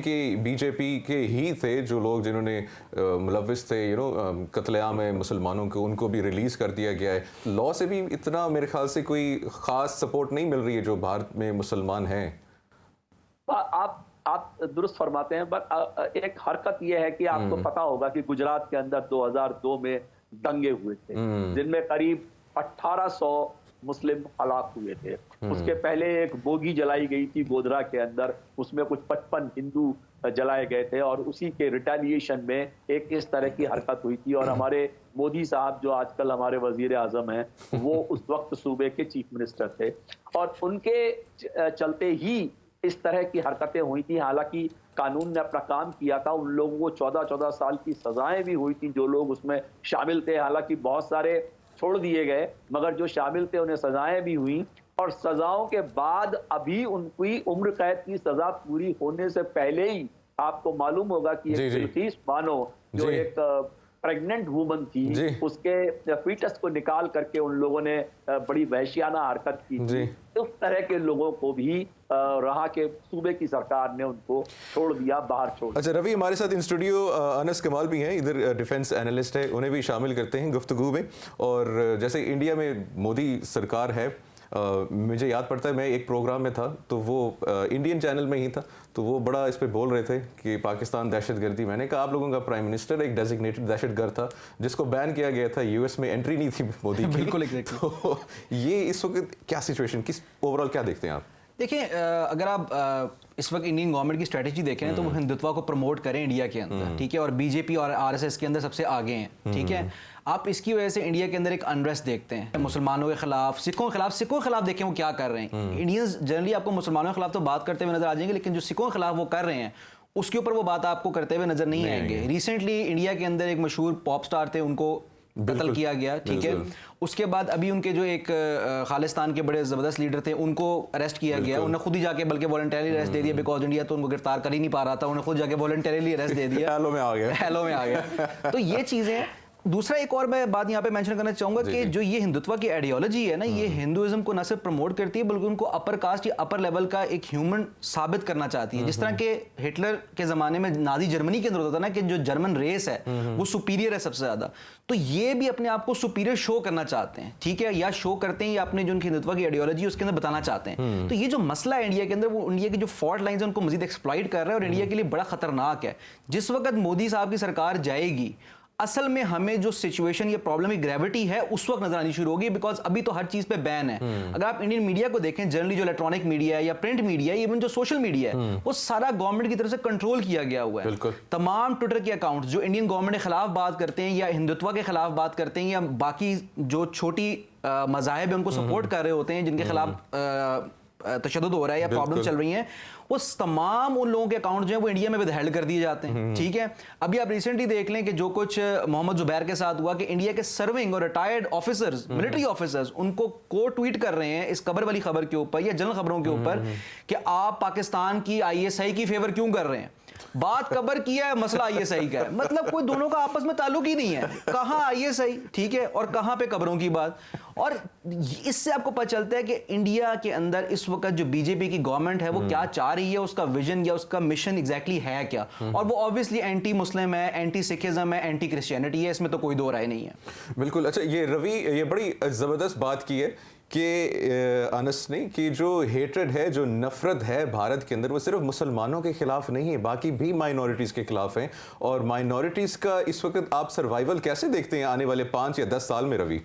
के ही थे जो लोग जिन्होंने मुलविस थे कत्लेआम मुसलमानों को, उनको भी रिलीज़ कर दिया गया है। लॉ से भी इतना मेरे ख्याल से कोई ख़ास सपोर्ट नहीं मिल रही है जो भारत में मुसलमान हैं। आप दुरुस्त फरमाते हैं, पर एक हरकत यह है कि आपको पता होगा कि गुजरात के अंदर 2002 में दंगे हुए थे जिनमें करीब 1800 मुस्लिम हलाक हुए थे। उसके पहले एक बोगी जलाई गई थी गोधरा के अंदर, उसमें कुछ 55 हिंदू जलाए गए थे और उसी के रिटेलिएशन में एक इस तरह की हरकत हुई थी। और हमारे मोदी साहब जो आजकल हमारे वजीर आजम हैं, वो उस वक्त सूबे के चीफ मिनिस्टर थे और उनके चलते ही इस तरह की हरकतें हुई थी। हालांकि कानून ने अपना काम किया था, उन लोगों को 14-14 साल की सजाएं भी हुई थी जो लोग उसमें शामिल थे। हालांकि बहुत सारे छोड़ दिए गए, मगर जो शामिल थे उन्हें सजाएं भी हुई और सजाओं के बाद अभी उनकी उम्र कैद की सजा पूरी होने से पहले ही आपको मालूम होगा कि एक बिल्किस बानो जो एक प्रेग्नेंट वुमन थी, उसके फीटस को निकाल करके उन लोगों ने बड़ी वहशियाना हरकत की थी। उस तरह के लोगों को भी रहा के सूबे की सरकार ने उनको छोड़ दिया, बाहर छोड़ दिया। अच्छा रवि, हमारे साथ इन स्टूडियो अनस कमाल भी हैं, इधर डिफेंस एनालिस्ट है, उन्हें भी शामिल करते हैं गुफ्तगू में। और जैसे इंडिया में मोदी सरकार है, मुझे याद पड़ता है मैं एक प्रोग्राम में था तो वो इंडियन चैनल में ही था, तो वो बड़ा इस पे बोल रहे थे कि पाकिस्तान दहशतगर्दी। मैंने कहा आप लोगों का प्राइम मिनिस्टर एक डेजिग्नेटेड दहशतगर्द था जिसको बैन किया गया था, यूएस में एंट्री नहीं थी मोदी की। बिल्कुल तो ये इस वक्त क्या सिचुएशन, किस ओवरऑल क्या देखते हैं आप? देखिए, अगर आप इस वक्त इंडियन गवर्नमेंट की स्ट्रेटजी देखें तो वो हिंदुत्व को प्रमोट करें इंडिया के अंदर, ठीक है, और बीजेपी और आरएसएस के अंदर सबसे आगे हैं, ठीक है। आप इसकी वजह से इंडिया के अंदर एक अनरेस्ट देखते हैं मुसलमानों के खिलाफ, सिखों के खिलाफ देखें वो क्या कर रहे हैं। इंडियंस जनरली आपको मुसलमानों के खिलाफ तो बात करते हुए नजर आ जाएंगे, लेकिन जो सिखों के खिलाफ वो कर रहे हैं उसके ऊपर वो बात आपको करते हुए नजर नहीं आएंगे। रिसेंटली इंडिया के अंदर एक मशहूर पॉप स्टार थे, उनको कत्ल किया गया, ठीक है। उसके बाद अभी उनके जो एक खालिस्तान के बड़े ज़बरदस्त लीडर थे उनको अरेस्ट किया गया, उन्होंने खुद ही जाके बल्कि वॉलंटरीली अरेस्ट दे दिया, बिकॉज इंडिया तो उनको गिरफ्तार कर ही नहीं पा रहा था, उन्होंने खुद जाके वॉलंटरीली अरेस्ट दे दिया। हेलो में आ गया। तो ये चीज़ें दूसरा एक और मैं बात यहाँ पे मेंशन करना चाहूंगा कि जो ये हिंदुत्व की आइडियोलॉजी है ना, ये हिंदुइज्म को न सिर्फ प्रमोट करती है बल्कि उनको अपर कास्ट या अपर लेवल का एक ह्यूमन साबित करना चाहती है। जिस तरह के हिटलर के जमाने में नाजी जर्मनी के अंदर होता था ना कि जो जर्मन रेस है वो सुपीरियर है सबसे ज्यादा, तो ये भी अपने आप को सुपीरियर शो करना चाहते हैं, ठीक है, या शो करते हैं या अपने जो उनकी हिंदुत्व की आइडियोलॉजी उसके अंदर बताना चाहते हैं। तो ये जो मसला है इंडिया के अंदर, वो इंडिया की जो फॉल्ट लाइंस है उनको मजीद एक्सप्लॉइट कर रहा है और इंडिया के लिए बड़ा खतरनाक है। जिस वक्त मोदी साहब की सरकार जाएगी, असल में हमें जो सिचुएशन या प्रॉब्लम की ग्रेविटी है उस वक्त नजर आनी शुरू होगी, बिकॉज अभी तो हर चीज पे बैन है। अगर आप इंडियन मीडिया को देखें, जनरली जो इलेक्ट्रॉनिक मीडिया है या प्रिंट मीडिया है, इवन जो सोशल मीडिया है, वो सारा गवर्नमेंट की तरफ से कंट्रोल किया गया हुआ है। तमाम ट्विटर के अकाउंट्स जो इंडियन गवर्नमेंट के खिलाफ बात करते हैं या हिंदुत्व के खिलाफ बात करते हैं या बाकी जो छोटी मज़ाहिब है उनको सपोर्ट कर रहे होते हैं, जिनके खिलाफ तशद्दुद हो रहा है या प्रॉब्लम चल रही हैं, वो तमाम उन लोगों के अकाउंट जो है वो इंडिया में विदहेल्ड कर दिए जाते हैं। ठीक है, अभी आप रिसेंटली देख लें कि जो कुछ मोहम्मद जुबैर के साथ हुआ कि इंडिया के सर्विंग और रिटायर्ड ऑफिसर्स, मिलिट्री ऑफिसर्स, उनको को ट्वीट कर रहे हैं इस खबर वाली खबर के ऊपर या जनरल खबरों के ऊपर कि आप पाकिस्तान की ISI की फेवर क्यों कर रहे हैं। बात खबर की है, मसला ISI का है, मतलब कोई दोनों का आपस में ताल्लुक ही नहीं है। कहां ISI, ठीक है, और कहां पे खबरों की बात। और इससे आपको पता चलता है कि इंडिया के अंदर इस वक्त जो बीजेपी की गवर्नमेंट है वो क्या चाह रही है, उसका विजन या उसका मिशन एग्जैक्टली है क्या। और वो ऑब्वियसली एंटी मुस्लिम है, एंटी सिखिज्म है, एंटी क्रिश्चियनिटी है, इसमें तो कोई दो राय नहीं है। बिल्कुल। अच्छा, ये रवि, ये बड़ी ज़बरदस्त बात की है कि अनस ने कि जो हेट्रेड है, जो नफरत है भारत के अंदर, वो सिर्फ मुसलमानों के खिलाफ नहीं है, बाकी भी माइनॉरिटीज़ के खिलाफ है। और माइनॉरिटीज़ का इस वक्त आप सर्वाइवल कैसे देखते हैं आने वाले 5 या 10 साल में रवि?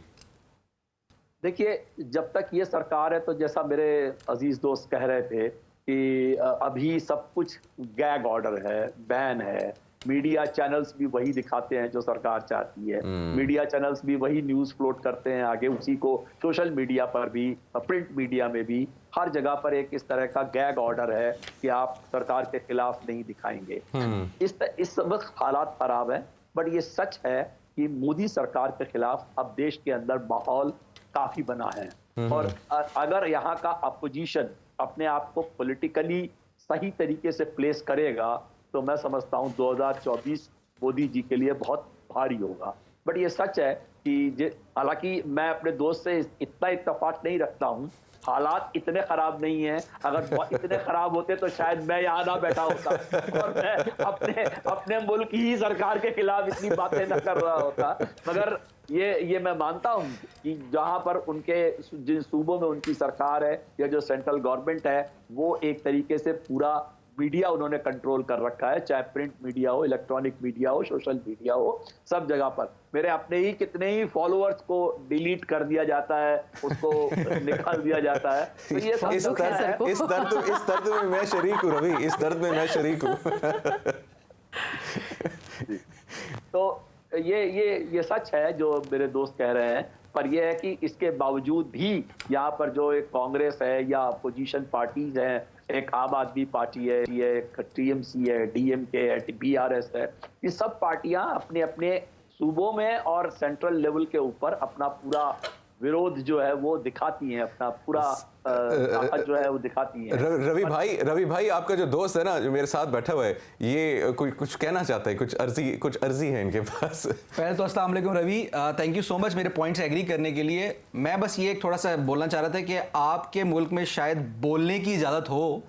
देखिए, जब तक ये सरकार है तो जैसा मेरे अजीज दोस्त कह रहे थे कि अभी सब कुछ गैग ऑर्डर है, बैन है, मीडिया चैनल्स भी वही दिखाते हैं जो सरकार चाहती है, मीडिया चैनल्स भी वही न्यूज़ फ्लोट करते हैं आगे, उसी को सोशल मीडिया पर भी, प्रिंट मीडिया में भी, हर जगह पर एक इस तरह का गैग ऑर्डर है कि आप सरकार के खिलाफ नहीं दिखाएंगे। इस वक्त हालात खराब है, बट ये सच है कि मोदी सरकार के खिलाफ अब देश के अंदर माहौल काफी बना है। और अगर यहाँ का अपोजिशन अपने आप को पॉलिटिकली सही तरीके से प्लेस करेगा तो मैं समझता हूँ 2024 मोदी जी के लिए बहुत भारी होगा। बट ये सच है कि हालांकि मैं अपने दोस्त से इतना इत्तेफाक नहीं रखता हूँ, हालात इतने खराब नहीं हैं। अगर इतने खराब होते तो शायद मैं यहाँ ना बैठा होता और मैं अपने मुल्क ही सरकार के खिलाफ इतनी बातें न कर रहा होता। मगर ये मैं मानता हूँ कि जहाँ पर उनके जिन सूबों में उनकी सरकार है या जो सेंट्रल गवर्नमेंट है, वो एक तरीके से पूरा मीडिया उन्होंने कंट्रोल कर रखा है, चाहे प्रिंट मीडिया हो, इलेक्ट्रॉनिक मीडिया हो, सोशल मीडिया हो, सब जगह पर। मेरे अपने ही कितने ही फॉलोअर्स को डिलीट कर दिया जाता है, उसको निकाल दिया जाता है। तो ये सब इस दर्द में मैं शरीक हूँ रवि, इस दर्द में मैं शरीक हूँ। तो ये सच है जो मेरे दोस्त कह रहे हैं, पर यह है कि इसके बावजूद भी यहाँ पर जो एक कांग्रेस है या अपोजिशन पार्टीज हैं, एक आम आदमी पार्टी है, एक TMC है, DMK है, BRS है, ये सब पार्टियां अपने अपने सूबों में और सेंट्रल लेवल के ऊपर अपना पूरा विरोध जो है वो दिखाती हैं, अपना पूरा ताकत जो है वो दिखाती हैं। रवि भाई आपका जो दोस्त है ना, जो मेरे साथ बैठा हुआ है, ये कुछ कहना चाहता है, कुछ अर्जी है इनके पास। पहले तो अस्सलाम वालेकुम Ravi, thank you so much मेरे पॉइंट से एग्री करने के लिए। मैं बस ये थोड़ा सा बोलना चाह रहा था कि आपके मुल्क में शायद बोलने की इजाज़त हो,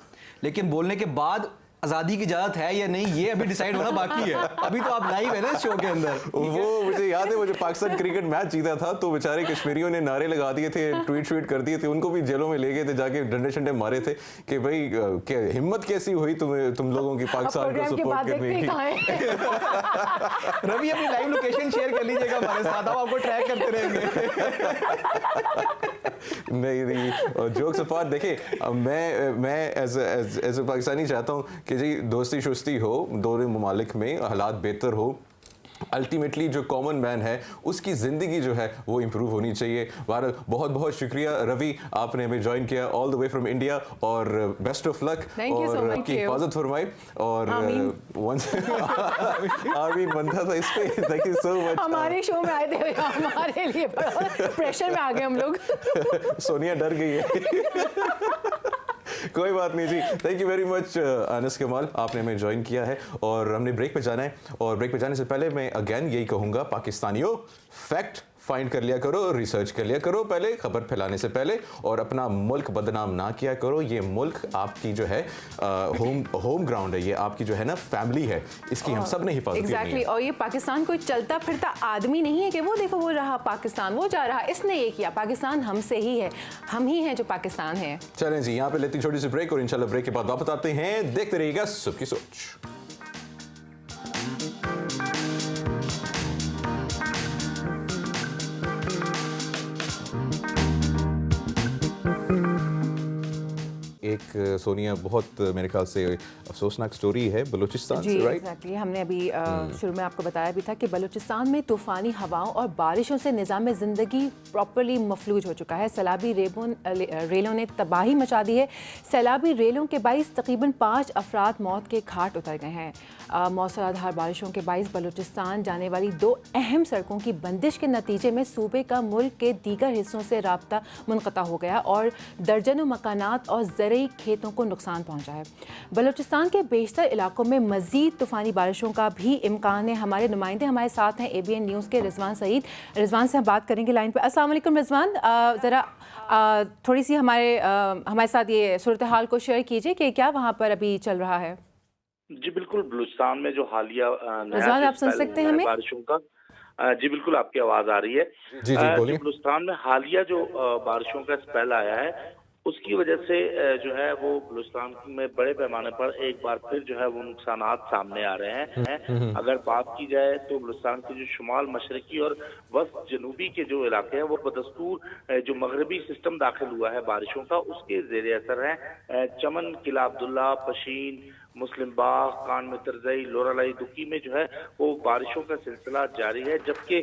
लेकिन बोलने के बाद आज़ादी की इजाज़त है या नहीं, ये अभी डिसाइड होना बाकी है। अभी तो आप लाइव है ना शो के अंदर। वो मुझे याद है, मुझे पाकिस्तान क्रिकेट मैच जीता था तो बेचारे कश्मीरियों ने नारे लगा दिए थे, ट्वीट कर दिए थे, उनको भी जेलों में ले गए थे, जाके डंडे शंडे मारे थे कि भाई क्या हिम्मत कैसी हुई तुम लोगं की पाकिस्तान को सपोर्ट करने की। रवि अपनी लाइव लोकेशन शेयर कर लीजिएगा हमारे साथ, हम आपको ट्रैक करते रहेंगे। नहीं, जोक्स अपार्ट, देखिए मैं एज ए पाकिस्तानी चाहता हूँ कि जी दोस्ती शुस्ती हो, दोनों ममालिक में हालात बेहतर हो। अल्टीमेटली जो कॉमन मैन है उसकी ज़िंदगी जो है वो इम्प्रूव होनी चाहिए। बहरहाल बहुत बहुत शुक्रिया रवि, आपने हमें ज्वाइन किया all the way from India, और बेस्ट ऑफ लक और आपकी हिफाजत फरमाए। और आमीन बनता था इस पे। Thank you so much. हमारे शो में आए थे, हमारे लिए प्रेशर में आ गए हम लोग। सोनिया डर गई है। कोई बात नहीं जी, thank you very much Anas Kamal, आपने हमें ज्वाइन किया है और हमने ब्रेक पे जाना है। और ब्रेक पे जाने से पहले मैं अगेन यही कहूँगा, पाकिस्तानियों फैक्ट फाइंड कर लिया करो, रिसर्च कर लिया करो पहले, खबर फैलाने से पहले, और अपना मुल्क बदनाम ना किया करो। ये मुल्क आपकी जो है होम ग्राउंड है, ये आपकी जो है ना फैमिली है, इसकी हम सब ने हिफाजत करनी है। और ये पाकिस्तान कोई चलता फिरता आदमी नहीं है कि वो देखो वो रहा पाकिस्तान, वो जा रहा, इसने ये किया। पाकिस्तान हमसे ही है, हम ही हैं जो पाकिस्तान है। चलें जी, यहाँ पे लेती छोटी सी ब्रेक और इंशाल्लाह ब्रेक के बाद वापस आते हैं। देखते रहिएगा सबकी सोच। एक सोनिया बहुत मेरे ख्याल से अफसोसनाक स्टोरी है बलूचिस्तान जी, से, राइट? एग्जैक्टली हमने अभी शुरू में आपको बताया भी था कि बलूचिस्तान में तूफ़ानी हवाओं और बारिशों से निज़ाम ज़िंदगी प्रॉपरली मफलूज हो चुका है। सैलाबी रेलों ने तबाही मचा दी है। सैलाबी रेलों के बाइस तकरीबन 5 अफराद मौत के घाट उतर गए हैं। मौसलाधार बारिशों के बाइस बलूचिस्तान जाने वाली 2 अहम सड़कों की बंदिश के नतीजे में सूबे का मुल्क के दीगर हिस्सों से राब्ता मुनक़ता हो गया और दर्जनों मकानात और ज़रई खेतों को नुकसान पहुंचा है। बलूचिस्तान के बेशतर इलाकों में मज़ीद तूफ़ानी बारिशों का भी इम्कान है। हमारे नुमाइंदे हमारे साथ हैं ABN न्यूज़ के रिजवान सईद। रिजवान से हम बात करेंगे लाइन पर। अस्सलाम वालेकुम रिजवान, ज़रा थोड़ी सी हमारे साथ ये सूरत हाल को शेयर कीजिए कि क्या वहाँ पर अभी चल रहा है। जी बिल्कुल, बलूचिस्तान में जो हालिया रिजवान, आप सुन सकते हैं हमें? बारिशों का जी बिल्कुल, आपकी आवाज आ रही है। जी बोलिए। बलूचिस्तान में हालिया जो बारिशों का स्पेल आया है, उसकी वजह से जो है वो बलूचिस्तान में बड़े पैमाने पर एक बार फिर जो है वो नुकसानात सामने आ रहे हैं। अगर बात की जाए तो बलूचिस्तान के जो शुमाल मशरकी और वस्त जनूबी के जो इलाके हैं वो बदस्तूर जो मगरबी सिस्टम दाखिल हुआ है बारिशों का, उसके जेर असर है। चमन, किला अब्दुल्ला, पशीन, मुस्लिम बाग, कान में तरजई, लोरालाई दुकी में जो है वो बारिशों का सिलसिला जारी है। जबकि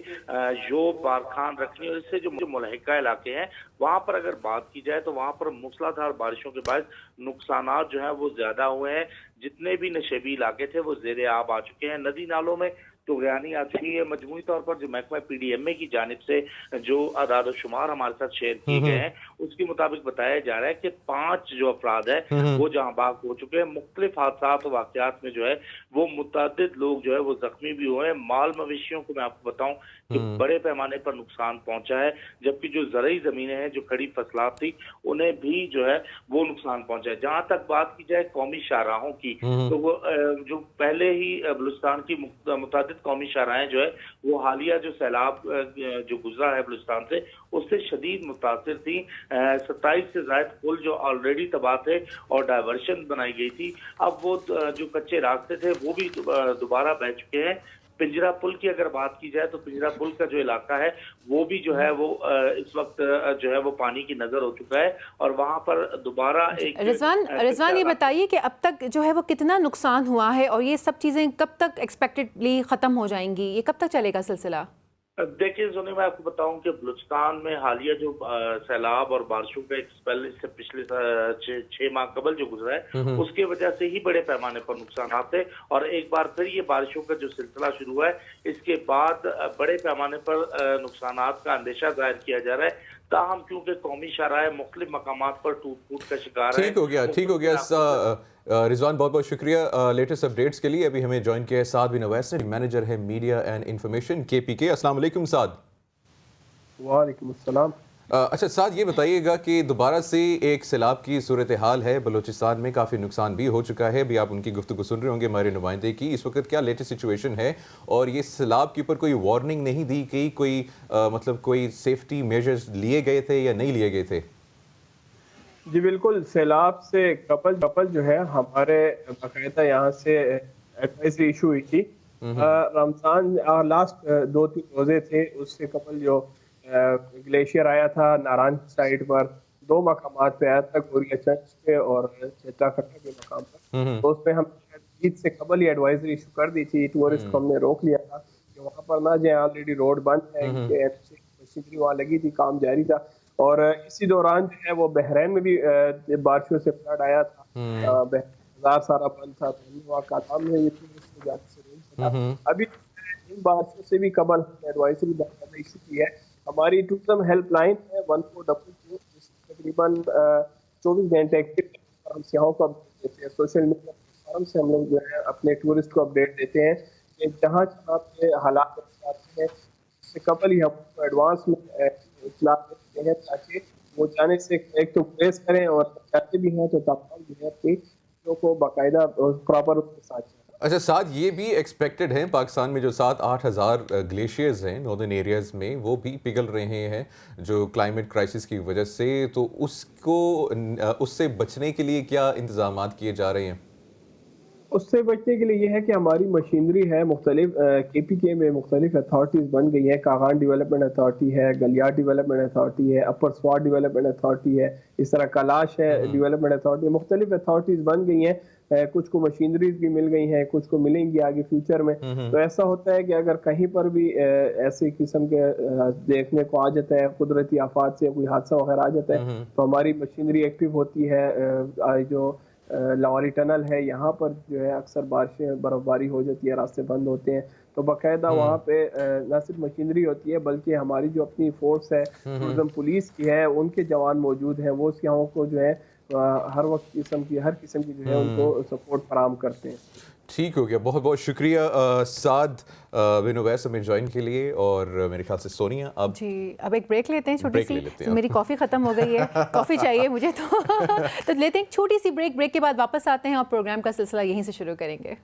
योब, बारखान, रखनी और इससे जो मुलहिका इलाके हैं वहां पर अगर बात की जाए तो वहां पर मूसलाधार बारिशों के बाद नुकसानात जो है वो ज्यादा हुए हैं। जितने भी नशेबी इलाके थे वो जेर आब आ चुके हैं। नदी नालों में तुगयानी आ चुकी है। मजमूई तौर पर जो महकमा PDMA की जानिब से जो आदाद शुमार हमारे साथ शेयर किए गए हैं उसके मुताबिक बताया जा रहा है कि 5 जो अफराद है वो जहां बाग हो चुके हैं। मुख्तलिफ हादसात और वाकयात में जो है वो मुतअद्दिद लोग जो है वो जख्मी भी हुए हैं। माल मवेशियों को मैं आपको बताऊं कि बड़े पैमाने पर नुकसान पहुंचा है, जबकि जो ज़रई जमीनें हैं, जो खड़ी फसलात थी, उन्हें भी जो है वो नुकसान पहुंचा है। जहां तक बात की जाए कौमी शाहराहों की, तो वो जो पहले ही बलूचिस्तान की मुतअद्दिद कौमी शाहराहें जो है वो हालिया जो सैलाब जो गुजरा है बलूचिस्तान से, उससे शदीद मुतासिर थी। 27 से ज्यादा पुल जो ऑलरेडी तबाह थे और डायवर्शन बनाई गई थी, अब वो जो कच्चे रास्ते थे वो भी दोबारा बह चुके हैं। पिंजरा पुल की अगर बात की जाए तो पिंजरा पुल का जो इलाका है वो भी जो है वो इस वक्त जो है वो पानी की नजर हो चुका है और वहां पर दोबारा एक रिजवान ये बताइए कि अब तक जो है वो कितना नुकसान हुआ है और ये सब चीजें कब तक एक्सपेक्टेडली खत्म हो जाएंगी, ये कब तक चलेगा सिलसिला? देखिए सोनी, मैं आपको बताऊं कि बलूचिस्तान में हालिया जो सैलाब और बारिशों का एक स्पेल इससे पिछले 6 माह कबल जो गुजरा है उसके वजह से ही बड़े पैमाने पर नुकसान आते और एक बार फिर ये बारिशों का जो सिलसिला शुरू हुआ है इसके बाद बड़े पैमाने पर नुकसानात का अंदेशा जाहिर किया जा रहा है। ताहम क्योंकि कौमी शाहराह मुख्तलिफ मकामात पर टूट फूट का शिकार है। ठीक हो गया रिजवान, बहुत बहुत शुक्रिया लेटेस्ट अपडेट्स के लिए। अभी हमें ज्वाइन किया है साद बिन अवैस ने, मैनेजर है मीडिया एंड इंफॉर्मेशन KPK। अस्सलाम वालेकुम साद। वालेकुम अस्सलाम। अच्छा साद, ये बताइएगा कि दोबारा से एक सैलाब की सूरत हाल है बलूचिस्तान में, काफ़ी नुकसान भी हो चुका है। अभी आप उनकी गुफ्तगू सुन रहे होंगे हमारे नुमाइंदे की। इस वक्त क्या लेटेस्ट सिचुएशन है और ये सैलाब के ऊपर कोई वार्निंग नहीं दी गई, कोई मतलब कोई सेफ्टी मेजर्स लिए गए थे या नहीं लिए गए थे? जी बिल्कुल, सैलाब से कपल जो है हमारे बाकायदा यहाँ से एडवाइजरी इशू हुई थी। रमजान लास्ट 2-3 रोजे थे, उससे कपल जो ग्लेशियर आया था नारायण साइड पर, 2 मकामात पे आया था, गोरिया चर्च पे और चेता खट्टा के मकाम पर। तो उसमें हम ईद से कबल ही एडवाइजरी इशू कर दी थी। टूरिस्ट को हमने रोक लिया था कि वहाँ पर ना जाए, ऑलरेडी रोड बंद है, मशीनरी वहाँ लगी थी, काम जारी था। और इसी दौरान जो है वो बहरैन में भी बारिशों से फ्लड आया था, बाजार सारा बंद था, वहाँ का काम है अभी इन बारिशों से भी कबल एडवाइजरी इशू की है। हमारी टूरिज्म हेल्पलाइन है 1422, तकरीबन 24 घंटे एक्टिव हम सियाहों को अपडेट देते हैं, सोशल मीडिया प्लेटफॉर्म से हम लोग जो है अपने टूरिस्ट को अपडेट देते हैं कि जहाँ जहाँ पे हालात आते हैं उससे कबल ही हम उनको एडवांस में इत्तला देते हैं ताकि वो जाने से एक तो प्रेस करें और जाते भी हैं तो तमाम जो है अपनी चीज़ों को बाकायदा प्रॉपर उसके साथ चलें। अच्छा, साथ ये भी एक्सपेक्टेड है पाकिस्तान में जो 7-8 हज़ार ग्लेशियर्स हैं नॉर्दर्न एरियाज़ में, वो भी पिघल रहे हैं जो क्लाइमेट क्राइसिस की वजह से, तो उससे बचने के लिए क्या इंतजामात किए जा रहे हैं? उससे बचने के लिए ये है कि हमारी मशीनरी है मुख्तलिफ KPK में मुख्तलिफ अथॉरिटीज़ बन गई हैं। कागान डेवलपमेंट अथॉरिटी है, गलियार डेवलपमेंट अथॉरिटी है, अपर स्वाट डेवलपमेंट अथॉरिटी है, इस तरह कलाश है डेवलपमेंट अथॉरिटी, मुख्तलिफ अथॉरिटीज़ बन गई हैं। कुछ को मशीनरीज भी मिल गई हैं, कुछ को मिलेंगी आगे फ्यूचर में। तो ऐसा होता है कि अगर कहीं पर भी ऐसे किस्म के देखने को आ जाता है, कुदरती आफात से कोई हादसा वगैरह आ जाता है, तो हमारी मशीनरी एक्टिव होती है। जो लाहौरी टनल है यहाँ पर जो है अक्सर बारिशें बर्फबारी हो जाती है, रास्ते बंद होते हैं, तो बाकायदा वहाँ पे न सिर्फ मशीनरी होती है बल्कि हमारी जो अपनी फोर्स है टूरिज्म पुलिस की है, उनके जवान मौजूद हैं, वो सियाहों को जो है हर वक्त हर किस्म की जो है उनको सपोर्ट फराहम करते हैं। ठीक हो गया, बहुत बहुत शुक्रिया साद बिन उवैस हमें ज्वाइन के लिए, और मेरे ख्याल से सोनिया अब जी अब एक ब्रेक लेते हैं छोटी ब्रेक सी। ले लेते हैं। मेरी कॉफ़ी ख़त्म हो गई है, कॉफ़ी चाहिए मुझे तो लेते हैं एक छोटी सी ब्रेक के बाद वापस आते हैं और प्रोग्राम का सिलसिला यहीं से शुरू करेंगे।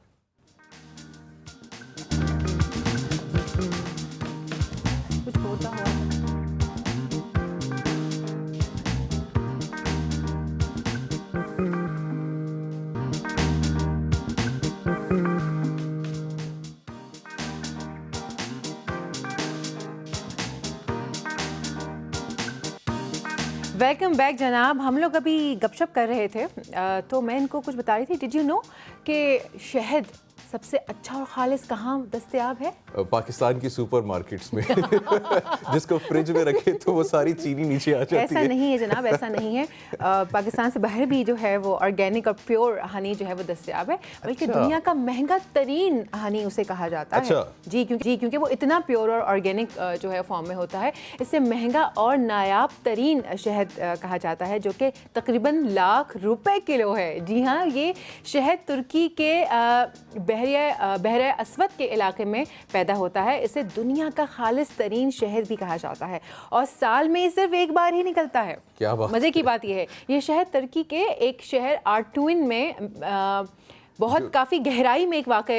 कुछ होता हुआ वेलकम बैक जनाब। हम लोग अभी गपशप कर रहे थे तो मैं इनको कुछ बता रही थी। डिड यू नो कि शहद सबसे अच्छा और खालिस कहाँ दस्तयाब है? पाकिस्तान की सुपर मार्केट्स में जिसको फ्रिज में रखे तो वो सारी चीनी नीचे आ जाती है। ऐसा नहीं है जनाब, ऐसा नहीं है। पाकिस्तान से बाहर भी जो है वो ऑर्गेनिक और प्योर हनी जो है वो दस्तयाब है, बल्कि अच्छा। दुनिया का महंगा तरीन हनी उसे कहा जाता अच्छा। है। जी क्योंकि वो इतना प्योर और ऑर्गेनिक जो है फॉर्म में होता है। इससे महंगा और नायाब तरीन शहद कहा जाता है, जो कि तकरीबन ₹1,00,000 किलो है। जी हाँ, ये शहद तुर्की के बहरे अस्वद के इलाके में पैदा होता है। इसे दुनिया का खालिस तरीन शहद भी कहा जाता है और साल में सिर्फ एक बार ही निकलता है। क्या बात। मज़े की बात यह है, ये शहद तुर्की के एक शहर आर्टुइन में बहुत काफ़ी गहराई में एक वाक़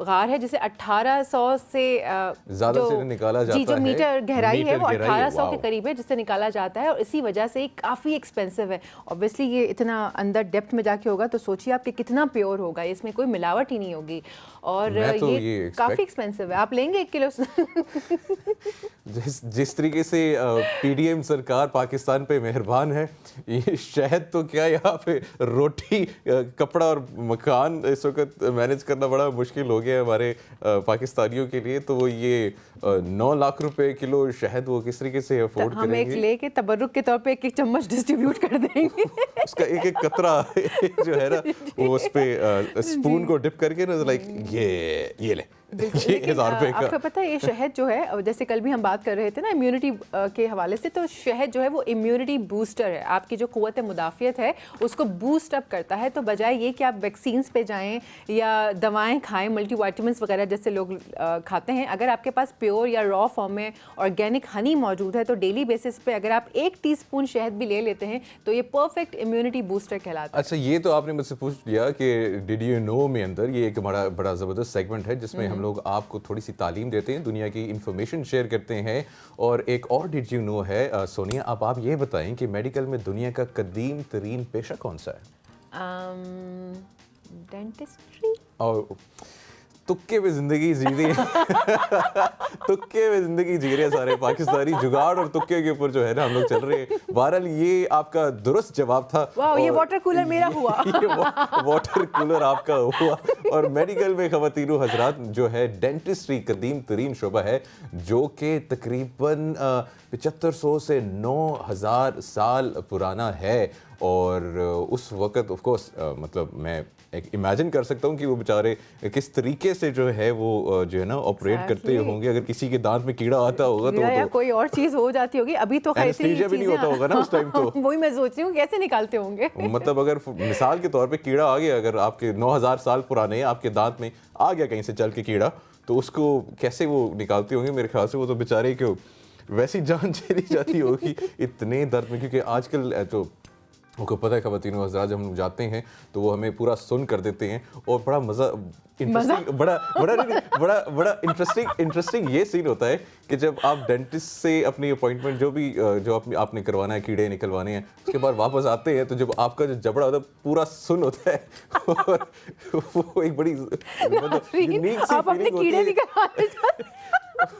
गार है, जिसे 1800 से ज़्यादा से निकाला जाता है। जो मीटर गहराई है वो मीटर गहराई है, 1800 के करीब है जिससे निकाला जाता है, और इसी वजह से काफ़ी एक्सपेंसिव है। ऑब्वियसली ये इतना अंदर डेप्थ में जाके होगा तो सोचिए आप कि कितना प्योर होगा, इसमें कोई मिलावट ही नहीं होगी, और तो ये काफ़ी एक्सपेंसिव है। आप लेंगे 1 किलो? जिस तरीके से PDM सरकार पाकिस्तान पे मेहरबान है, ये शहद तो क्या, यहाँ पे रोटी कपड़ा और मकान इस वक्त मैनेज करना बड़ा मुश्किल हो गया है हमारे पाकिस्तानियों के लिए। तो वो ये 9 लाख रुपए किलो शहद वो किस तरीके से अफोर्ड हम करेंगे? एक लेके तबर्रुक के तौर पे 1-1 चम्मच डिस्ट्रीब्यूट कर देंगे। उसका एक कतरा जो है ना वो उस पे स्पून को डिप करके ना, लाइक ये ले ये 1000 रुपए का। आपको पता है ये शहद जो है, जैसे कल भी हम बात कर रहे थे ना इम्यूनिटी के हवाले से, तो शहद जो है वो इम्यूनिटी बूस्टर है। आपकी जो क़ुव्वत मुदाफ़ियत है उसको बूस्ट अप करता है। तो बजाय ये कि आप वैक्सीन्स पे जाएं या दवाएं खाएं, मल्टीविटामिन्स वगैरह जैसे लोग खाते हैं, अगर आपके पास प्योर या रॉ फॉर्म में ऑर्गेनिक हनी मौजूद है तो डेली बेसिस पे अगर आप 1 टीस्पून शहद भी ले लेते हैं तो ये परफेक्ट इम्यूनिटी बूस्टर कहलाता है। अच्छा, ये तो आपने मुझसे पूछ लिया कि डिड यू नो में अंदर ये एक बड़ा ज़बरदस्त सेगमेंट है जिसमें हम लोग आपको थोड़ी सी तालीम देते हैं, दुनिया की इंफॉर्मेशन शेयर करते हैं। और एक और डिड यू नो है सोनिया, आप ये बताएं कि मेडिकल में दुनिया का कदीम तरीन पेशा कौन सा है? डेंटिस्ट्री। और तुक्के में जिंदगी जी रही है तुक्के में जिंदगी जी रहे हैं सारे पाकिस्तानी, जुगाड़ और तुक्के के ऊपर जो है ना हम लोग चल रहे हैं। बहरहाल ये आपका दुरुस्त जवाब था। वाह, ये वाटर कूलर मेरा हुआ। ये वाटर कूलर आपका हुआ। और मेडिकल में ख़वातीनो हजरात जो है डेंटिस्ट्री कदीम तरीन शोबा है, जो कि तकरीबन 7500 से 9000 साल पुराना है। और उस वक्त ऑफ कोर्स मतलब मैं एक इमेजिन कर सकता हूँ कि वो बेचारे किस तरीके से जो है वो जो है ना ऑपरेट करते होंगे। अगर किसी के दांत में कीड़ा आता होगा तो या कोई और चीज़ हो जाती होगी। अभी तो खैर एनेस्थीसिया भी नहीं होता होगा ना उस टाइम तो। वही मैं सोच रही हूँ कैसे निकालते होंगे। मतलब अगर मिसाल के तौर पे कीड़ा आ गया, अगर आपके 9000 साल पुराने आपके दांत में आ गया कहीं से चल के कीड़ा, तो उसको कैसे वो निकालते होंगे। मेरे ख्याल से वो तो बेचारे क्यों वैसी जान चली जाती होगी इतने दर्द में। क्योंकि आजकल तो उनको पता है ख़वातीन व हज़रात, जब हम जाते हैं तो वो हमें पूरा सुन कर देते हैं और बड़ा मज़ा इंटरेस्टिंग बड़ा इंटरेस्टिंग ये सीन होता है कि जब आप डेंटिस्ट से अपनी अपॉइंटमेंट जो आपने करवाना है, कीड़े निकलवाने हैं, उसके बाद वापस आते हैं तो जब आपका जो जबड़ा होता है पूरा सुन होता है और वो एक बड़ी यूनिक सी फीलिंग होती है।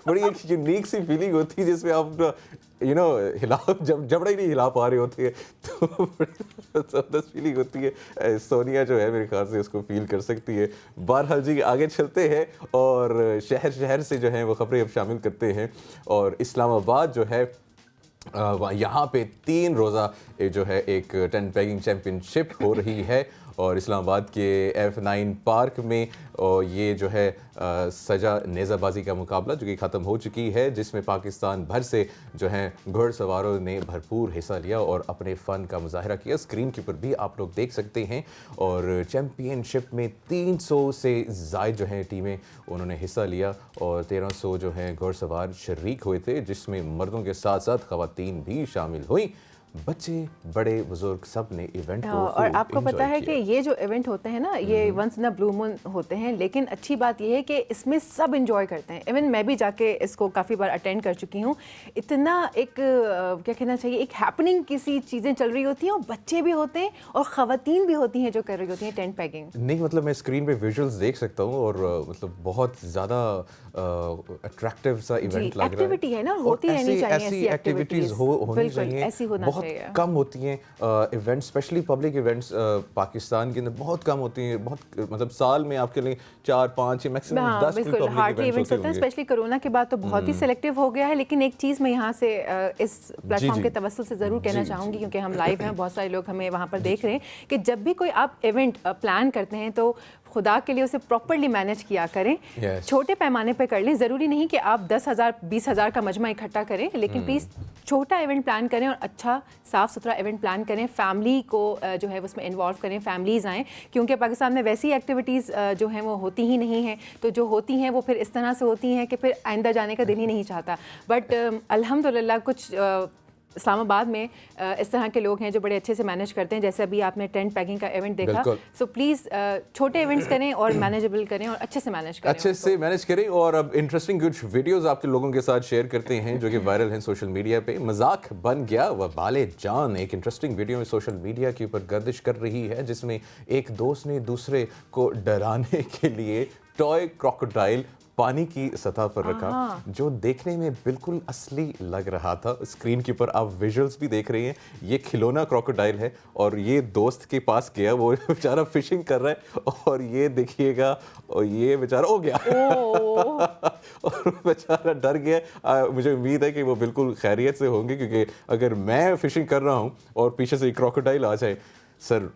बड़ी एक यूनिक सी फीलिंग होती है जिसमें आप हिला जबड़ा ही नहीं हिला पा रहे होते हैं, तो बड़ी ज़बरदस्त फीलिंग होती है। सोनिया जो है मेरे ख्याल से उसको फील कर सकती है। बहरहाल जी आगे चलते हैं और शहर से जो है वो खबरें अब शामिल करते हैं। और इस्लामाबाद जो है यहाँ पे 3 रोज़ा जो है एक टेंट पेगिंग चैम्पियनशिप हो रही है और इस्लामाबाद के F9 पार्क में और ये जो है सजा नेज़ाबाजी का मुकाबला जो कि ख़त्म हो चुकी है, जिसमें पाकिस्तान भर से जो है घुड़सवारों ने भरपूर हिस्सा लिया और अपने फ़न का मुजाहरा किया। स्क्रीन के ऊपर भी आप लोग देख सकते हैं। और चैम्पियनशिप में 300 से ज़ायद जो हैं टीमें उन्होंने हिस्सा लिया और 1300 जो हैं घुड़सवार शरीक हुए थे, जिसमें मर्दों के साथ साथ ख़वातीन भी शामिल हुई। बच्चे बड़े बुजुर्ग सब ने इवेंट को और आपको पता है कि ये जो इवेंट होते हैं ना, ये once in a blue moon होते हैं, लेकिन अच्छी बात ये है कि इसमें सब इंजॉय करते हैं। इवन मैं भी जाके इसको काफ़ी बार अटेंड कर चुकी हूँ। इतना एक क्या कहना चाहिए, एक हैपनिंग किसी चीज़ें चल रही होती हैं और बच्चे भी होते हैं और ख़वातीन भी होती हैं जो कर रही होती हैं टेंट पैगिंग। नहीं मतलब मैं स्क्रीन पे विजुअल्स देख सकता हूँ और मतलब बहुत ज़्यादा अट्रैक्टिव सा इवेंट लग रहा है। एक्टिविटी है ना, होती रहनी चाहिए ऐसी एक्टिविटीज़ होनी चाहिए, ऐसी होना बहुत चाहिए। कम होती हैं events, specially public events Pakistan के अंदर बहुत कम होती हैं। बहुत मतलब साल में आपके लिए 4-5 या मैक्सिमम 10 बिल्कुल हार्डली इवेंट्स होते हैं। स्पेशली कोरोना के बाद तो बहुत ही सिलेक्टिव हो गया है। लेकिन एक चीज़ मैं यहाँ से इस प्लेटफॉर्म के तवस्सुल से ज़रूर कहना चाहूँगी, क्योंकि हम लाइव हैं, बहुत सारे लोग हमें वहाँ पर देख रहे हैं, कि जब भी कोई आप इवेंट प्लान करते हैं तो खुदा के लिए उसे प्रॉपर्ली मैनेज किया करें। छोटे पैमाने पे कर लें, ज़रूरी नहीं कि आप 10,000 20,000 का मजमा इकट्ठा करें, लेकिन प्लीज़ छोटा इवेंट प्लान करें और अच्छा साफ़ सुथरा इवेंट प्लान करें। फैमिली को जो है उसमें इन्वॉल्व करें, फैमिलीज़ आएँ, क्योंकि पाकिस्तान में वैसी एक्टिविटीज़ जो हैं वो होती ही नहीं हैं। तो जो होती हैं वो फिर इस तरह से होती हैं कि फिर आइंदा जाने का दिल ही नहीं चाहता। बट अल्हम्दुलिल्लाह कुछ इस्लामाबाद में इस तरह के लोग हैं जो बड़े अच्छे से मैनेज करते हैं। जैसे अभी आपने टेंट पैगिंग का इवेंट देखा, सो प्लीज़ छोटे इवेंट्स करें और मैनेजेबल करें और अच्छे से मैनेज करें, अच्छे से मैनेज करें। और अब इंटरेस्टिंग कुछ वीडियोस आपके लोगों के साथ शेयर करते हैं जो कि वायरल हैं सोशल मीडिया पे। मजाक बन गया वबाले जान, एक इंटरेस्टिंग वीडियो में सोशल मीडिया के ऊपर गर्दिश कर रही है, जिसमें एक दोस्त ने दूसरे को डराने के लिए टॉय क्रोकोडाइल पानी की सतह पर रखा, जो देखने में बिल्कुल असली लग रहा था। स्क्रीन के ऊपर आप विजुअल्स भी देख रहे हैं। ये खिलौना क्रोकोडाइल है और ये दोस्त के पास गया, वो बेचारा फिशिंग कर रहा है और ये देखिएगा, और ये बेचारा हो गया और बेचारा डर गया। मुझे उम्मीद है कि वो बिल्कुल खैरियत से होंगे, क्योंकि अगर मैं फिशिंग कर रहा हूँ और पीछे से क्रोकोडाइल आ जाए, सर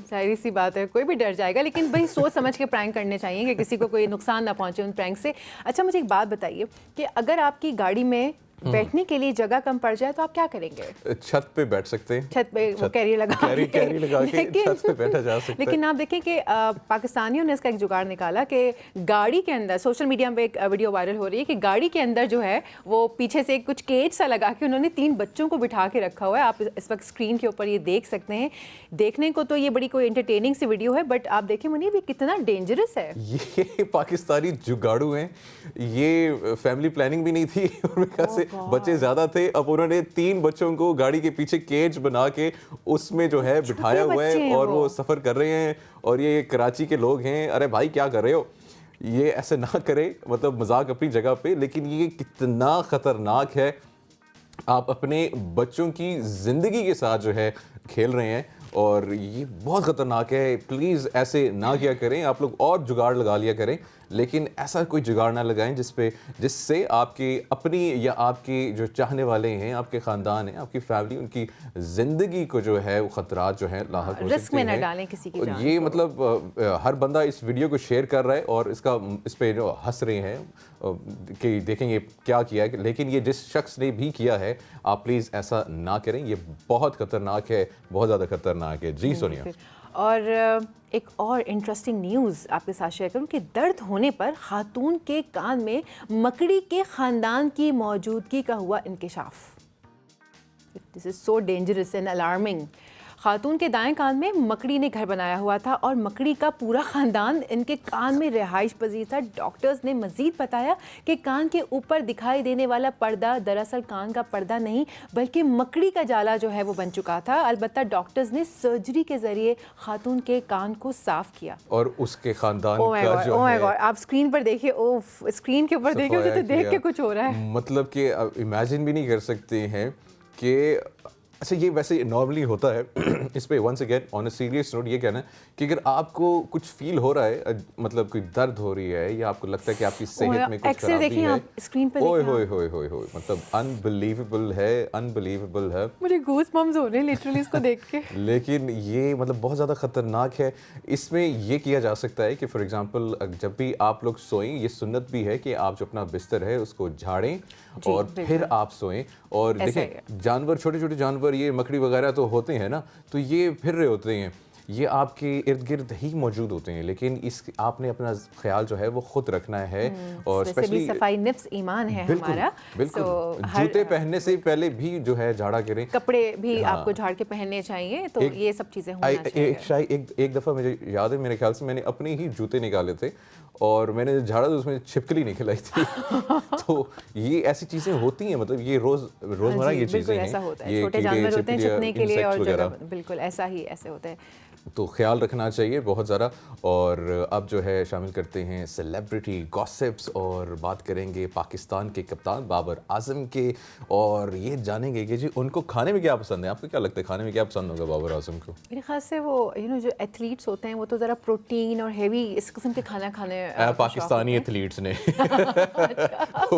जाहिर सी बात है कोई भी डर जाएगा। लेकिन भाई सोच समझ के प्रैंक करने चाहिए कि किसी को कोई नुकसान ना पहुंचे उन प्रैंक से। अच्छा मुझे एक बात बताइए कि अगर आपकी गाड़ी में बैठने के लिए जगह कम पड़ जाए तो आप क्या करेंगे? छत पे बैठ सकते हैं, छत पे वो कैरियर लगा के छत पे बैठा जा सकता है। लेकिन आप देखें कि पाकिस्तानियों ने इसका एक जुगाड़ निकाला कि गाड़ी के अंदर, सोशल मीडिया पे एक वीडियो वायरल हो रही है कि गाड़ी के अंदर जो है वो पीछे से कुछ केज सा लगा के उन्होंने 3 बच्चों को बिठा के रखा हुआ है। आप इस वक्त स्क्रीन के ऊपर ये देख सकते हैं। देखने को तो ये बड़ी कोई एंटरटेनिंग सी वीडियो है, बट आप देखें मुनीब ये कितना डेंजरस है। ये पाकिस्तानी जुगाड़ू हैं, ये फैमिली प्लानिंग भी नहीं थी और बच्चे ज्यादा थे। अब उन्होंने 3 बच्चों को गाड़ी के पीछे केज बना के उसमें जो है बिठाया हुआ है और वो सफर कर रहे हैं। और ये कराची के लोग हैं। अरे भाई क्या कर रहे हो, ये ऐसे ना करें। मतलब मजाक अपनी जगह पे, लेकिन ये कितना खतरनाक है। आप अपने बच्चों की जिंदगी के साथ जो है खेल रहे हैं और ये बहुत ख़तरनाक है। प्लीज़ ऐसे ना किया करें, आप लोग और जुगाड़ लगा लिया करें, लेकिन ऐसा कोई जुगाड़ ना लगाएं जिससे आपकी अपनी या आपके जो चाहने वाले हैं, आपके ख़ानदान हैं, आपकी फैमिली, उनकी ज़िंदगी को जो है वो ख़तरात जो है लाहक हो सकते हैं। रिस्क में न डालें किसी की जान ये को। मतलब हर बंदा इस वीडियो को शेयर कर रहा है और इस पे जो हंस रहे हैं कि देखेंगे क्या किया है, लेकिन ये जिस शख्स ने भी किया है, आप प्लीज़ ऐसा ना करें। ये बहुत ख़तरनाक है, बहुत ज़्यादा ख़तरनाक है। जी सोनिया। और एक और इंटरेस्टिंग न्यूज़ आपके साथ शेयर करूं कि दर्द होने पर खातून के कान में मकड़ी के ख़ानदान की मौजूदगी का हुआ इंकिशाफ। This is so dangerous and alarming. खातून के दाएं कान में मकड़ी ने घर बनाया हुआ था और मकड़ी का पूरा ख़ानदान इनके कान में रिहाइश पजीर था। डॉक्टर्स ने मज़ीद बताया कि कान के ऊपर दिखाई देने वाला पर्दा दरअसल कान का पर्दा नहीं बल्कि मकड़ी का जाला जो है वो बन चुका था। अलबत्ता डॉक्टर्स ने सर्जरी के ज़रिए खातून के कान को साफ़ किया। और उसके ख़ानदान ओह का जो माय है, गॉड, आप स्क्रीन पर देखिए, ओह स्क्रीन के ऊपर देखिए, उसे तो देख किया। के कुछ हो रहा है। मतलब कि इमेजिन भी नहीं कर सकते हैं कि अच्छा ये वैसे नॉर्मली होता है। इस पे once again on a serious note ये कहना है कि अगर आपको कुछ फील हो रहा है, मतलब कोई दर्द हो रही है या आपको लगता है कि आपकी सेहत में कुछ एक्स-रे खराबी देखिए है, आप स्क्रीन पे ओए देखिए होए आप। होए होए होए, मतलब अनबिलीवेबल है, अनबिलीवेबल है। मुझे गूस बम्स हो रहे हैं लिटरली इसको देख के। लेकिन ये मतलब बहुत ज़्यादा ख़तरनाक है। इसमें ये किया जा सकता है कि फॉर एग्जांपल जब भी आप लोग सोएं, ये सुन्नत भी है कि आप जो अपना बिस्तर है उसको झाड़ें और बिल्कुल। फिर आप सोएं। और ऐसा ही देखें जानवर, छोटे छोटे जानवर, ये मकड़ी वगैरह तो होते हैं ना, तो ये फिर रहे होते हैं, ये आपके इर्द गिर्द ही मौजूद होते हैं, लेकिन इस आपने अपना ख्याल जो है वो खुद रखना है। और वैसे भी स्पेशली सफाई निफ्स ईमान है बिल्कुल हमारा। बिल्कुल So, हर जूते पहनने से पहले भी जो है झाड़ा करें। कपड़े भी हाँ। आपको झाड़ के पहनने चाहिए, तो एक- ये सब चीज़ें होना चाहिए। एक दफ़ा मुझे याद है, मेरे ख्याल से मैंने अपने ही जूते निकाले थे और मैंने झाड़ा तो उसमें छिपकली निकल आई थी। तो ये ऐसी चीज़ें होती हैं, मतलब ये रोज़मर्रा हाँ की जी, चीज़ें बिल्कुल हैं। ऐसा होता है। ये छोटे कीड़े, जानवर होते हैं छिपकलियाँ, छिपने के लिए और insects वगैरह। जगह बिल्कुल ऐसा ही ऐसे होता है। तो ख्याल रखना चाहिए बहुत ज़्यादा। और अब जो है शामिल करते हैं सेलिब्रिटी गॉसिप्स और बात करेंगे पाकिस्तान के कप्तान बाबर आजम के, और ये जानेंगे कि जी उनको खाने में क्या पसंद है। आपको क्या लगता है खाने में क्या पसंद होगा बाबर आजम को? मेरे ख्याल से वो जो एथलीट्स होते हैं वो तो ज़रा प्रोटीन और हेवी इस किस्म के खाना खाने का शौक पाकिस्तानी होते हैं। एथलीट्स ने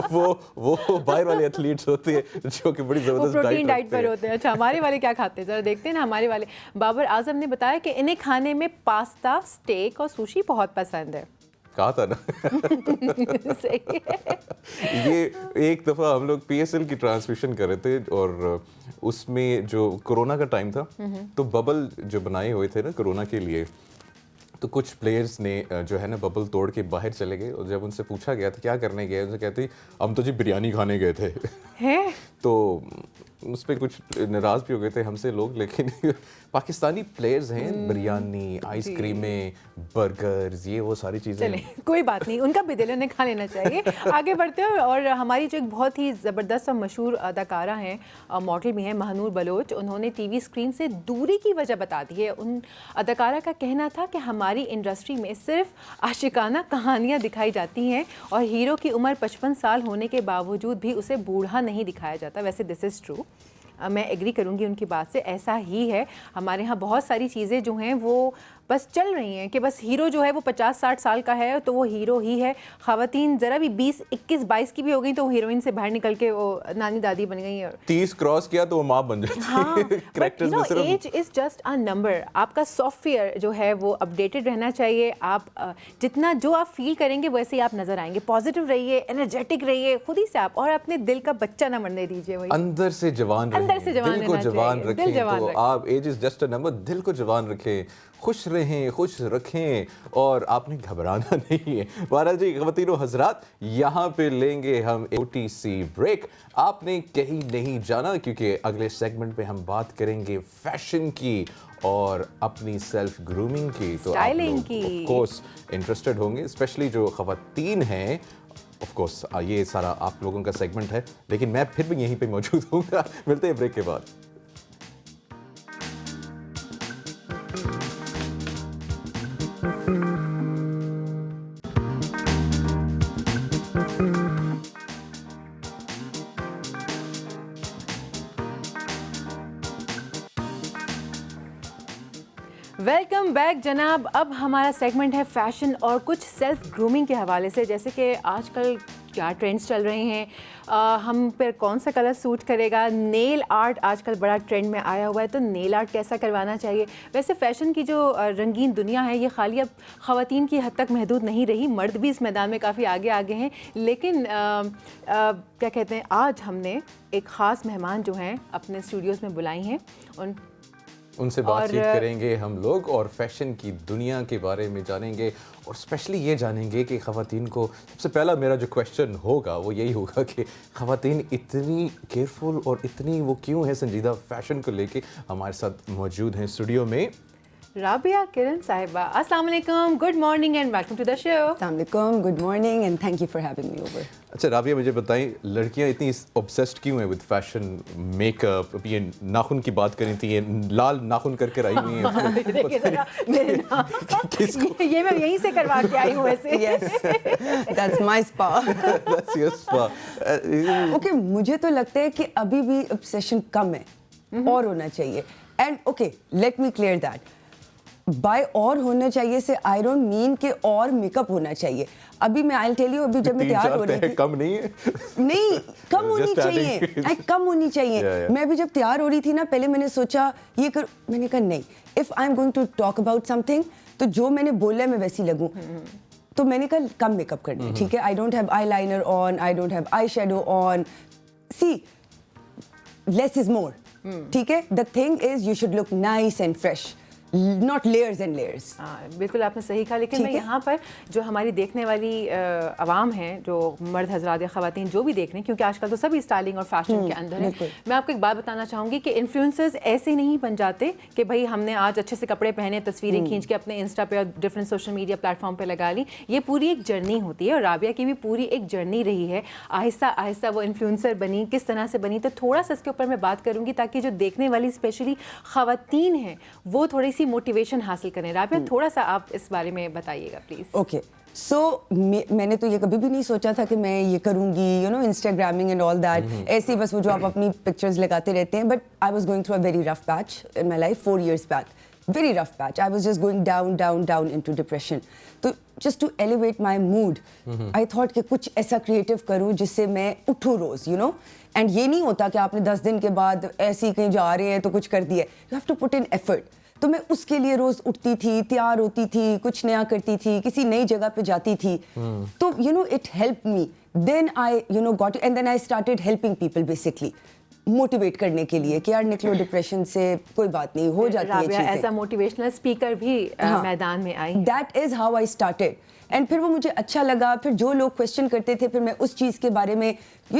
वो बाहर वाले एथलीट्स होते हैं जो कि बड़ी वो ज़बरदस्त प्रोटीन डाइट रखते पर हैं। होते हैं। अच्छा, हमारे वाले क्या खाते हैं ज़रा देखते हैं ना। हमारे वाले बाबर आजम ने बताया कि इन्हें खाने में पास्ता, स्टेक और सुशी बहुत पसंद है। कहा था ना। सही है। ये एक दफ़ा हम लोग PSL की ट्रांसमिशन कर रहे थे और उसमें जो कोरोना का टाइम था, तो बबल जो बनाए हुए थे ना कोरोना के लिए, तो कुछ प्लेयर्स ने जो है ना बबल तोड़ के बाहर चले गए। और जब उनसे पूछा गया था क्या करने गए, उनसे कहते हम तो जी बिरयानी खाने गए थे। हैं? तो उस पर कुछ नाराज़ भी हो गए थे हमसे लोग, लेकिन पाकिस्तानी प्लेयर्स हैं, बिरयानी, आइसक्रीमें, बर्गर्स, ये वो सारी चीज़ें। चलें, कोई बात नहीं, उनका भी दिल उन्हें खा लेना चाहिए। आगे बढ़ते हैं। और हमारी जो एक बहुत ही ज़बरदस्त और मशहूर अदाकारा हैं, मॉडल भी हैं, महानूर बलोच, उन्होंने टीवी स्क्रीन से दूरी की वजह बता दी है। उन अदाकारा का कहना था कि हमारी इंडस्ट्री में सिर्फ आशिकाना कहानियाँ दिखाई जाती हैं और हीरो की उम्र 55 साल होने के बावजूद भी उसे बूढ़ा नहीं दिखाया जाता। वैसे दिस इज़ ट्रू, मैं एग्री करूंगी उनकी बात से, ऐसा ही है। हमारे यहाँ बहुत सारी चीज़ें जो हैं वो बस चल रही हैं कि बस हीरो जो है वो 50-60 साल का है तो वो हीरो ही है। ख़वातीन ज़रा भी 20, 21, 22 की भी हो गई तो वो हीरोइन से बाहर निकल के वो नानी दादी बन गई। और 30 क्रॉस किया तो वो माँ बन जाती है। हाँ, बट Characters में सिर्फ age is just a number. आपका सॉफ्टवेयर जो है वो अपडेटेड रहना चाहिए। आप जितना जो आप फील करेंगे वैसे ही आप नज़र आएंगे। पॉजिटिव रहिए, एनर्जेटिक रहिए खुद ही से आप, और अपने दिल का बच्चा ना मरने दीजिए। वही अंदर से जवान रहें, अंदर से जवान दिल को रहना जवान चाहिए, दिल रखें। जवान तो रखें। आप age is just a number, दिल को जवान रखें, खुश रहें, खुश रखें, और आपने घबराना नहीं है। बहरहाल जी ख़वातीनो हज़रात, यहाँ पे लेंगे हम OTC ब्रेक। आपने कहीं नहीं जाना, क्योंकि अगले सेगमेंट पे हम बात करेंगे फैशन की और अपनी सेल्फ ग्रूमिंग की। तो आप स्टाइलिंग लोग की। ऑफ कोर्स इंटरेस्टेड होंगे, स्पेशली जो ख़वातीन हैं। ऑफ कोर्स ये सारा आप लोगों का सेगमेंट है, लेकिन मैं फिर भी यहीं पे मौजूद हूँगा। मिलते हैं ब्रेक के बाद। वेलकम बैक जनाब। अब हमारा सेगमेंट है फैशन और कुछ सेल्फ ग्रूमिंग के हवाले से, जैसे कि आजकल क्या ट्रेंड्स चल रहे हैं, हम पर कौन सा कलर सूट करेगा, नेल आर्ट आजकल बड़ा ट्रेंड में आया हुआ है, तो नेल आर्ट कैसा करवाना चाहिए। वैसे फ़ैशन की जो रंगीन दुनिया है ये खाली अब ख़वातीन की हद तक महदूद नहीं रही, मर्द भी इस मैदान में काफ़ी आगे आगे हैं। लेकिन क्या कहते हैं, आज हमने एक ख़ास मेहमान जो हैं अपने स्टूडियोज़ में बुलाई हैं, उनसे बातचीत करेंगे हम लोग और फैशन की दुनिया के बारे में जानेंगे और स्पेशली ये जानेंगे कि ख़वातीन को, सबसे पहला मेरा जो क्वेश्चन होगा वो यही होगा कि ख़वातीन इतनी केयरफुल और इतनी वो क्यों है संजीदा फैशन को लेके। हमारे साथ मौजूद हैं स्टूडियो में राबिया किरण साहिबा। अस्सलाम वालेकुम, good morning and welcome to the show. अस्सलाम वालेकुम, good morning and thank you for having me over. अच्छा राबिया, मुझे बताएं लड़कियां इतनी ऑब्सेस्ड क्यों हैं विद फैशन, मेकअप। अब ये नाखून की बात करी थी, ये लाल नाखून करके आई हुई हैं। देखिए जरा मेरे नाम ये मैं यहीं से करवा के आई हूँ वैसे। Yes, that's my spa. That's your spa. Okay, मुझे तो लगता है कि अभी भी ऑब्सेशन कम है और होना चाहिए। And okay, let me clear that, by और होना चाहिए से आई डोंट मीन कि और मेकअप होना चाहिए। अभी मैं आई टेल यू, अभी जब मैं तैयार हो रही थी, कम नहीं है नहीं कम होनी Just चाहिए, adding. कम होनी चाहिए। Yeah. मैं अभी जब तैयार हो रही थी ना, पहले मैंने सोचा ये कर, मैंने कहा नहीं, if I am going to talk about something तो जो मैंने बोला है मैं वैसी लगूं। तो मैंने कहा कम मेकअप करना है, ठीक है। I don't have eyeliner on, I don't have eye shadow on, see less is more, ठीक है। The thing is you should look nice and fresh, not layers and layers. हाँ बिल्कुल आपने सही कहा। लेकिन मैं ठीक है? यहाँ पर जो हमारी देखने वाली आवाम है, जो मर्द हजरात या ख़वातीन जो भी देख रहे हैं, क्योंकि आजकल तो सभी स्टाइलिंग और फैशन के अंदर है, मैं आपको एक बात बताना चाहूँगी कि इन्फ्लुएंसर्स ऐसे नहीं बन जाते कि भाई हमने आज अच्छे से कपड़े पहने, तस्वीरें खींच के अपने इंस्टा पे और डिफरेंट सोशल मीडिया प्लेटफॉर्म पे लगा ली। ये पूरी एक जर्नी होती है और राबिया की भी पूरी एक जर्नी रही है। आहिस्ता आहिस्ता वो इन्फ्लुएंसर बनी, किस तरह से बनी, तो थोड़ा सा इसके ऊपर मैं बात करूँगी ताकि जो देखने वाली स्पेशली ख़वातीन हैं वो थोड़ी सी मोटिवेशन हासिल करें। राबिया थोड़ा सा आप इस बारे में बताइएगा प्लीज। ओके, सो मैंने तो ये कभी भी नहीं सोचा था कि मैं ये करूंगी, you know, Instagramming and all that. ऐसे ही बस वो जो आप अपनी पिक्चर्स लगाते रहते हैं। But I was going through a very rough patch in my life 4 years back, very rough patch. I was just going down into depression. तो just to elevate my mood, I thought कि कुछ ऐसा creative करूँ जिससे मैं उठूँ रोज, you know. And ये नहीं होता कि आपने 10 दिन के बाद ऐसे ही कहीं जा रहे हैं तो कुछ कर दिया। You have to put in effort. तो मैं उसके लिए रोज उठती थी, तैयार होती थी, कुछ नया करती थी, किसी नई जगह पे जाती थी। तो you know it helped me. Then I got, and then I started helping people basically. Motivate करने के लिए कि यार निकलो डिप्रेशन से, कोई बात नहीं, हो जाती है चीजें। ऐसा मोटिवेशनल स्पीकर भी मैदान में आई। That is how I started. And फिर वो मुझे अच्छा लगा। फिर जो लोग क्वेश्चन करते थे, फिर मैं उस चीज के बारे में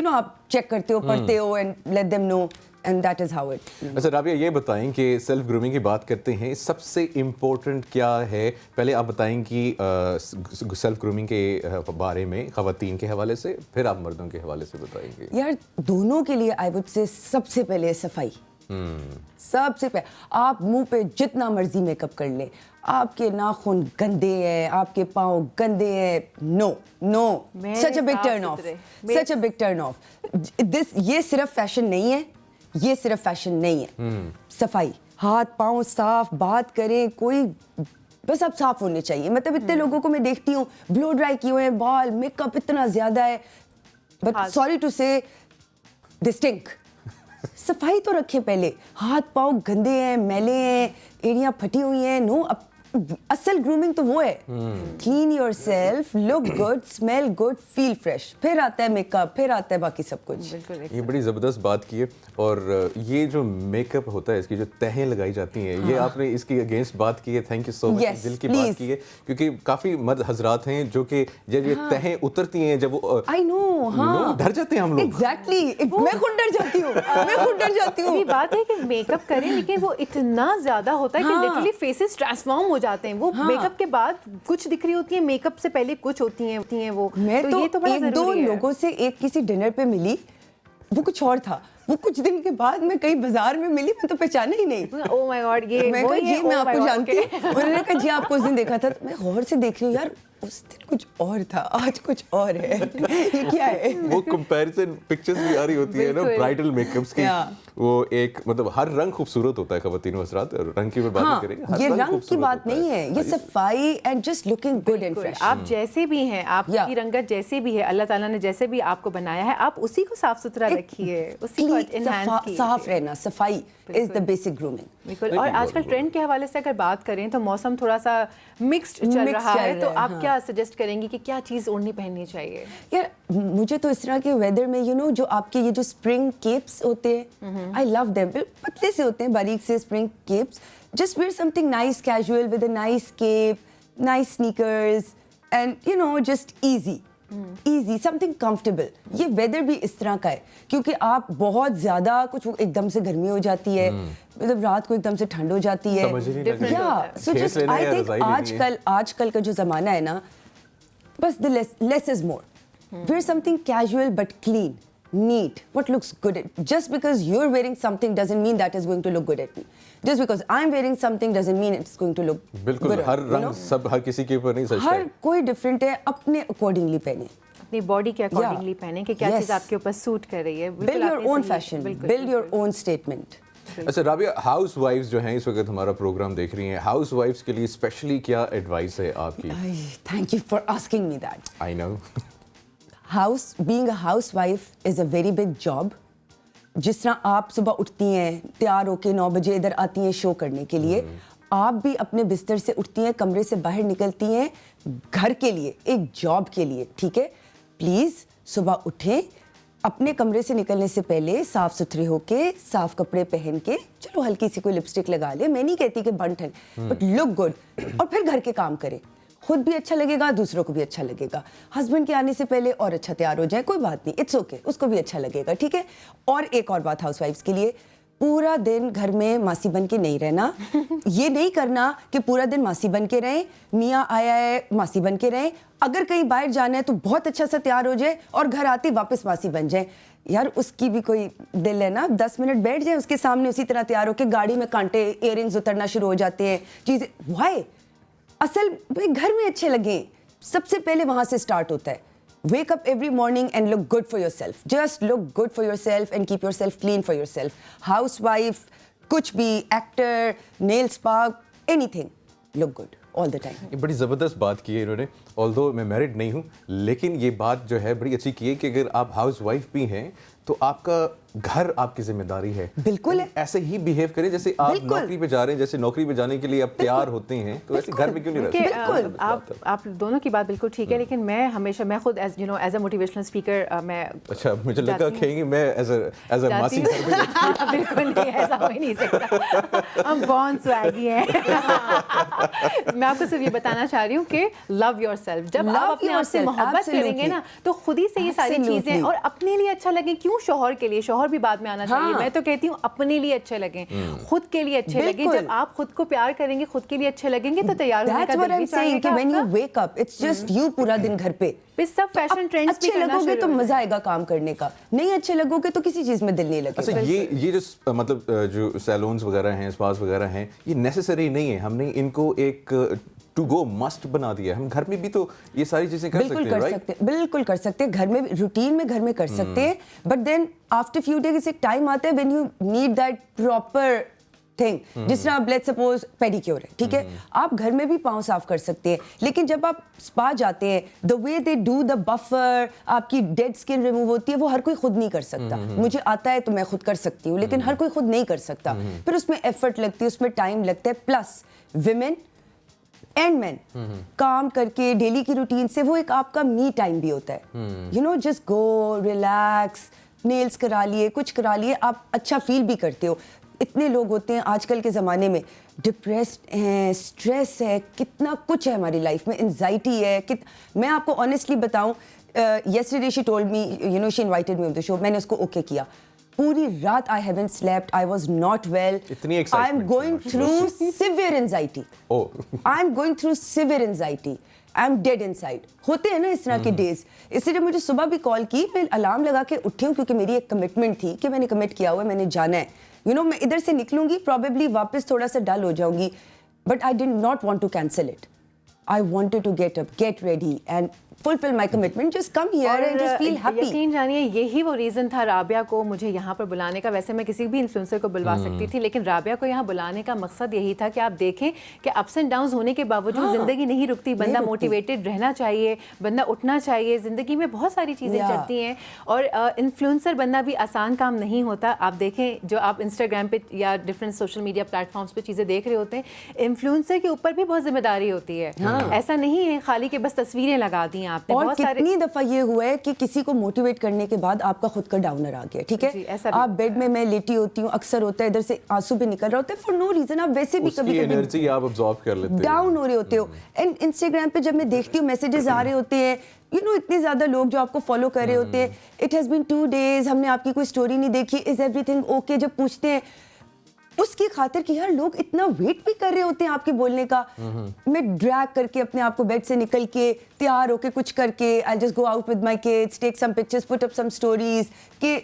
आप चेक करते हो, पढ़ते हो and let them know, and that is how it. अच्छा राबिया, ये बताएं कि सेल्फ ग्रूमिंग की बात करते हैं, सबसे इम्पोर्टेंट क्या है? पहले आप बताएं कि सेल्फ ग्रूमिंग के बारे में ख़वातीन के हवाले से, फिर आप मर्दों के हवाले से बताएंगे। यार दोनों के लिए आई वुड से सबसे पहले सफाई। सबसे पहले आप मुंह पे जितना मर्जी मेकअप कर ले, आपके नाखून गंदे हैं, आपके पाँव गंदे हैं, no no, such a big turn off, such a big turn off. This, ये सिर्फ फैशन नहीं है, ये सिर्फ फैशन नहीं है। सफाई, हाथ पाँव साफ, बात करें कोई, बस अब साफ होने चाहिए। मतलब इतने लोगों को मैं देखती हूँ ब्लो ड्राई किए हुए हैं बाल, मेकअप इतना ज्यादा है, बट सॉरी टू से दे स्टिंक। सफाई तो रखे पहले, हाथ पाँव गंदे हैं, मैले हैं, एड़ियाँ फटी हुई हैं, नो। अब असल ग्रूमिंग तो वो है, clean yourself, look good, smell good, feel fresh, फिर आता है मेकअप, फिर आता है बाकी सब कुछ। ये बड़ी ज़बरदस्त बात की है। और ये जो मेकअप होता है, इसकी जो तहें लगाई जाती हैं, ये आपने इसकी अगेंस्ट बात की है, thank you so much, Yes, दिल की please. बात की है। क्योंकि काफ़ी मर्द हजरात हैं जो कि जब ये तहें उतरती हैं, जब वो आई नो, हाँ, डर जाते हैं हम लोग। एग्जैक्टली, मैं खुद डर जाती हूँ, मैं खुद डर जाती हूँ। ये बात है कि मेकअप करें, लेकिन वो इतना ज्यादा होता है कि लिटरली फेसेस ट्रांसफॉर्म हो जाते हैं। वो मेकअप के बाद कुछ दिख रही होती है, मेकअप से पहले कुछ होती हैं वो। मैं तो ये तो बड़ा एक दो जरूरी है। लोगों से एक किसी डिनर पे मिली, वो कुछ और था, वो कुछ दिन के बाद मैं कहीं बाजार में मिली, मैं तो पहचाना ही नहीं। ओह माय गॉड, ये मैं कहा वही जी है, मैं oh my आपको God, जानती okay. हूँ। उन्होंने कहा जी आपको उस दिन देखा था। तो मैं गौर से देख रही हूँ, यार उस दिन कुछ और था, आज कुछ और है। ये क्या है? वो कंपैरिजन पिक्चर्स भी आ रही होती है ना बिल्कुल। ब्राइडल मेकअप्स की। Yeah. वो एक मतलब हर रंग खूबसूरत होता है खवातीन हज़रात, रंग की भी बात हाँ, करेंगे, हर ये रंग की खूबसूरत बात होता नहीं है, ये सफाई and just looking good and बिल्कुल, फ्रेश। आप जैसे भी हैं, आपकी Yeah. रंगत जैसे भी है, अल्लाह ताला ने जैसे भी आपको बनाया है, आप उसी को साफ सुथरा रखिए, उसी को एनहांस कीजिए। साफ रहना, सफाई इज द बेसिक ग्रूमिंग। बिल्कुल। और आजकल ट्रेंड के हवाले से अगर बात करें तो मौसम थोड़ा सा मिक्स्ड चल Mixed रहा चल है, तो रहा है, आप हाँ। क्या सजेस्ट करेंगी कि क्या चीज़ ओढ़नी पहननी चाहिए? यार मुझे तो इस तरह के वेदर में जो आपके ये जो स्प्रिंग केप्स होते हैं, आई लव देम। पतले से होते हैं, बारीक से spring capes. Just wear something nice casual with a nice cape, nice sneakers and just easy something comfortable. ये वेदर भी इस तरह का है क्योंकि आप बहुत ज्यादा कुछ एकदम से गर्मी हो जाती है, मतलब रात को एकदम से ठंड हो जाती है। समझ ही नहीं लगता। या सो खेस जस्ट लेना आई या थिंक रज़ाई लेनी है। आजकल का जो जमाना है ना, बस the less is more. Wear something casual but clean, neat, what looks good. Just because you're wearing something doesn't mean that is going to look good at me. Just because I'm wearing something doesn't mean it's going to look बिल्कुल good. हर रंग सब हर किसी के ऊपर नहीं सजता हर है। कोई different है, अपने अकॉर्डिंगली पहने। अपनी बॉडी के अकॉर्डिंगली Yeah. पहने कि क्या Yes. चीज़ आपके ऊपर सूट कर रही है। बिल्कुल Build your आपने own सही- fashion, बिल्कुल, build your बिल्कुल। own statement. अच्छा राबिया, हाउस वाइफ्स जो हैं इस वक्त हमारा प्रोग्राम देख रही हैं, हाउस वाइफ्स के लिए स्पेशली क्या एडवाइस है आपकी? Thank you for asking me that. I know. Being a housewife is a very big job. जिस तरह आप सुबह उठती हैं, तैयार होके 9 बजे इधर आती हैं शो करने के लिए, आप भी अपने बिस्तर से उठती हैं, कमरे से बाहर निकलती हैं घर के लिए, एक जॉब के लिए, ठीक है? प्लीज़ सुबह उठें, अपने कमरे से निकलने से पहले साफ सुथरे होके, साफ कपड़े पहन के, चलो हल्की सी कोई लिपस्टिक लगा ले, मैं नहीं कहती कि बन ठन, बट लुक गुड, और फिर घर के काम करें। खुद भी अच्छा लगेगा, दूसरों को भी अच्छा लगेगा। हस्बैंड के आने से पहले और अच्छा तैयार हो जाए, कोई बात नहीं, इट्स ओके, उसको भी अच्छा लगेगा, ठीक है? और एक और बात हाउसवाइफ्स के लिए, पूरा दिन घर में मासी बन के नहीं रहना। ये नहीं करना कि पूरा दिन मासी बन के रहें, मियाँ आया है मासी बन के रहें, अगर कहीं बाहर जाना है तो बहुत अच्छा सा तैयार हो जाए और घर आते वापस मासी बन जाए। यार उसकी भी कोई दिल है ना, 10 मिनट बैठ जाए उसके सामने उसी तरह तैयार होके, गाड़ी में कांटे इयररिंग्स उतरना शुरू हो जाते हैं, चीज़ें वाई असल भाई घर में अच्छे लगे, सबसे पहले वहां से स्टार्ट होता है। Wake up every morning and look good for yourself. Just look good for yourself and keep yourself clean for yourself. Housewife, कुछ भी, actor, nail spa, anything, look good all the time. ये बड़ी ज़बरदस्त बात की है इन्होंने। ऑल्दो मैं मैरिड नहीं हूँ, लेकिन ये बात जो है बड़ी अच्छी की है कि अगर आप हाउस वाइफ भी हैं तो आपका घर आपकी जिम्मेदारी है। बिल्कुल है। ऐसे ही बिहेव करें जैसे आप बिल्कुल। नौकरी पे जा रहे हैं, जैसे नौकरी पे जाने के लिए आप तैयार होते हैं, तो ऐसे घर में क्यों नहीं रहते? बिल्कुल। आप दोनों की बात बिल्कुल ठीक है, लेकिन मैं खुद एज अ मोटिवेशनल स्पीकर मैं अच्छा, मुझे लगा जाती हूँ। कहेंगे मैं एज अ मासी घर में जाती हूँ। बिल्कुल नहीं, ऐसा हो ही नहीं सकता। हम कौन स्वैगी हैं। मैं आपको सिर्फ ये बताना चाह रही हूँ कि लव योरसेल्फ। जब Love आप अपने आप से yourself, मोहब्बत absolutely. करेंगे ना, तो खुद ही से ये सारी Absolutely. चीजें, और अपने लिए अच्छा लगे, क्यों शौहर के लिए, शौहर भी बाद में आना चाहिए। हाँ। मैं तो कहती हूँ अपने लिए अच्छे लगें, खुद के लिए अच्छे लगें। बिल्कुल। जब आप खुद को प्यार करेंगे, खुद के लिए अच्छे लगेंगे, तो तैयार होने That's का what दिल भी I'm saying कि चाहेगा when you आपका। wake up, it's just you पूरा दिन घर पे। फिर सब फैशन अब ट्रेंड्स भी अच्छे करना लगोगे शुरू तो हो मजा आएगा काम करने का, नहीं अच्छे लगोगे तो किसी चीज में दिल नहीं अच्छा, लगेगा। ये जो मतलब जो सैलून्स वगैरह हैं, स्पास वगैरह हैं, ये नेसेसरी नहीं है। हमने इनको एक टू गो मस्ट बना दिया है। हम घर में भी तो ये सारी चीजें कर सकते बिल्कुल हैं, कर राइट? सकते हैं, बिल्कुल कर सकते हैं, घर में रूटीन में घर में कर सकते हैं, but then after few days एक टाइम आता है when you need that proper thing. जिस तरह आप लेट्स सपोज पेडिक्योर है, ठीक है, आप घर में भी पाँव साफ कर सकते हैं, लेकिन जब आप स्पा जाते हैं, the way they do the buffer, आपकी डेड स्किन रिमूव होती है, वो हर कोई खुद नहीं कर सकता। मुझे आता है तो मैं खुद कर सकती हूँ, लेकिन हर कोई खुद नहीं कर सकता। फिर उसमें एफर्ट लगती है, उसमें टाइम लगता है, प्लस विमेन एंड मैन काम करके डेली की रूटीन से वो एक आपका मी टाइम भी होता है। You know, just go relax, nails करा लिए, कुछ करा लिए, आप अच्छा फील भी करते हो। इतने लोग होते हैं आजकल के ज़माने में, डिप्रेस्ड हैं, स्ट्रेस है, कितना कुछ है हमारी लाइफ में, एंजाइटी है। मैं आपको ऑनेस्टली बताऊं, yesterday she told me, you know, she invited me on the show, मैंने उसको ओके किया। पूरी रात I haven't slept, I was not well, इतनी I'm excitement going थी, through severe anxiety. Oh. I'm going through severe anxiety. I am dead inside. होते हैं ना इस तरह के डेज। इसलिए जब मुझे सुबह भी कॉल की, मैं अलार्म लगा के उठी हूँ क्योंकि मेरी एक कमिटमेंट थी कि मैंने कमिट किया हुआ है, मैंने जाना है। मैं इधर से निकलूंगी, प्रॉबेबली वापस थोड़ा सा डल हो जाऊंगी, but I did not want to cancel it. I wanted to get up, get ready and fulfill my commitment. Just come here and just feel happy. यकीन जानिए यही वो रीज़न था राबिया को मुझे यहाँ पर बुलाने का। वैसे मैं किसी भी इन्फ्लुएंसर को बुलवा सकती थी, लेकिन राबिया को यहाँ बुलाने का मकसद यही था कि आप देखें कि अप्स एंड डाउन्स होने के बावजूद ज़िंदगी नहीं रुकती। बंदा मोटिवेटेड रहना चाहिए, बंदा उठना चाहिए। ज़िंदगी में बहुत सारी चीज़ें चलती हैं और इन्फ्लुएंसर बनना भी आसान काम नहीं होता। आप देखें, जो आप इंस्टाग्राम पे या डिफरेंट सोशल मीडिया प्लेटफॉर्म्स पे चीज़ें देख रहे होते हैं, इन्फ्लुएंसर के ऊपर भी बहुत जिम्मेदारी होती है। ऐसा नहीं है खाली के बस तस्वीरें लगा दी आपने। और बहुत कितनी दफा ये हुआ है कि किसी को मोटिवेट करने के बाद आपका खुद का डाउनर आ गया, ठीक है, आप बेड में, मैं लेटी होती हूँ, अक्सर होता है इधर से आंसू भी निकल रहा होता है फॉर नो रीजन। आप वैसे भी कभी एनर्जी आप अब्सॉर्ब कर लेते हो, डाउन हो रहे होते हो। एंड इंस्टाग्राम पे जब मैं देखती हूँ मैसेजेस आ रहे होते हैं, इतने ज्यादा लोग जो आपको फॉलो कर रहे होते हैं, इट हैज बीन 2 days, हमने आपकी कोई स्टोरी नहीं देखी, इज एवरीथिंग ओके, जब पूछते हैं उसकी खातिर कि यार लोग इतना वेट भी कर रहे होते हैं आपके बोलने का। मैं ड्रैग करके अपने आप को बेड से निकल के तैयार होके कुछ करके, I just go out with my kids, take some pictures, put up some stories, कि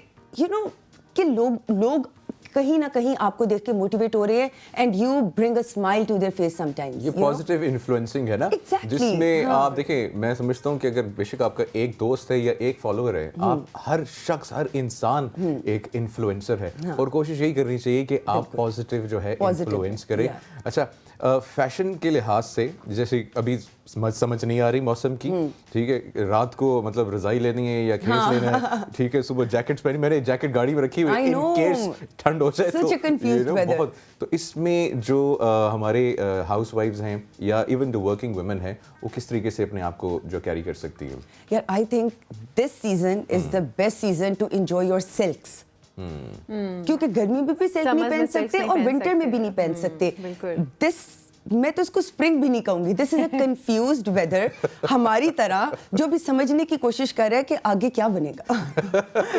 लोग कहीं ना कहीं आपको देख के मोटिवेट हो रहे हैं and you bring a smile to their face sometimes. ये पॉजिटिव इन्फ्लुएंसिंग है ना, जिसमें आप देखें, मैं समझता हूँ कि अगर बेशक आपका एक दोस्त है या एक फॉलोअर है, आप हर शख्स, हर इंसान एक इन्फ्लुएंसर है और कोशिश यही करनी चाहिए कि आप पॉजिटिव जो है इन्फ्लुएंस करें। अच्छा, फैशन के लिहाज से जैसे अभी समझ नहीं आ रही मौसम की, ठीक है, रात को मतलब रजाई लेनी है या खेस लेना है, ठीक है, सुबह जैकेट्स पहनी, मैंने जैकेट गाड़ी में रखी हुई है इन केस ठंड हो जाए तो बहुत। तो इसमें जो हमारे हाउसवाइफ्स हैं या इवन द वर्किंग वुमेन हैं, वो किस तरीके से अपने आप को जो कैरी कर सकती हैं? यार आई think this season is the best season two enjoy your silks, क्योंकि गर्मी में भी सिल्क नहीं पहन सकते और विंटर में भी नहीं पहन सकते। दिस, मैं तो इसको स्प्रिंग भी नहीं कहूंगी, this is a confused weather, हमारी तरह जो भी समझने की कोशिश कर रहा है कि आगे क्या बनेगा,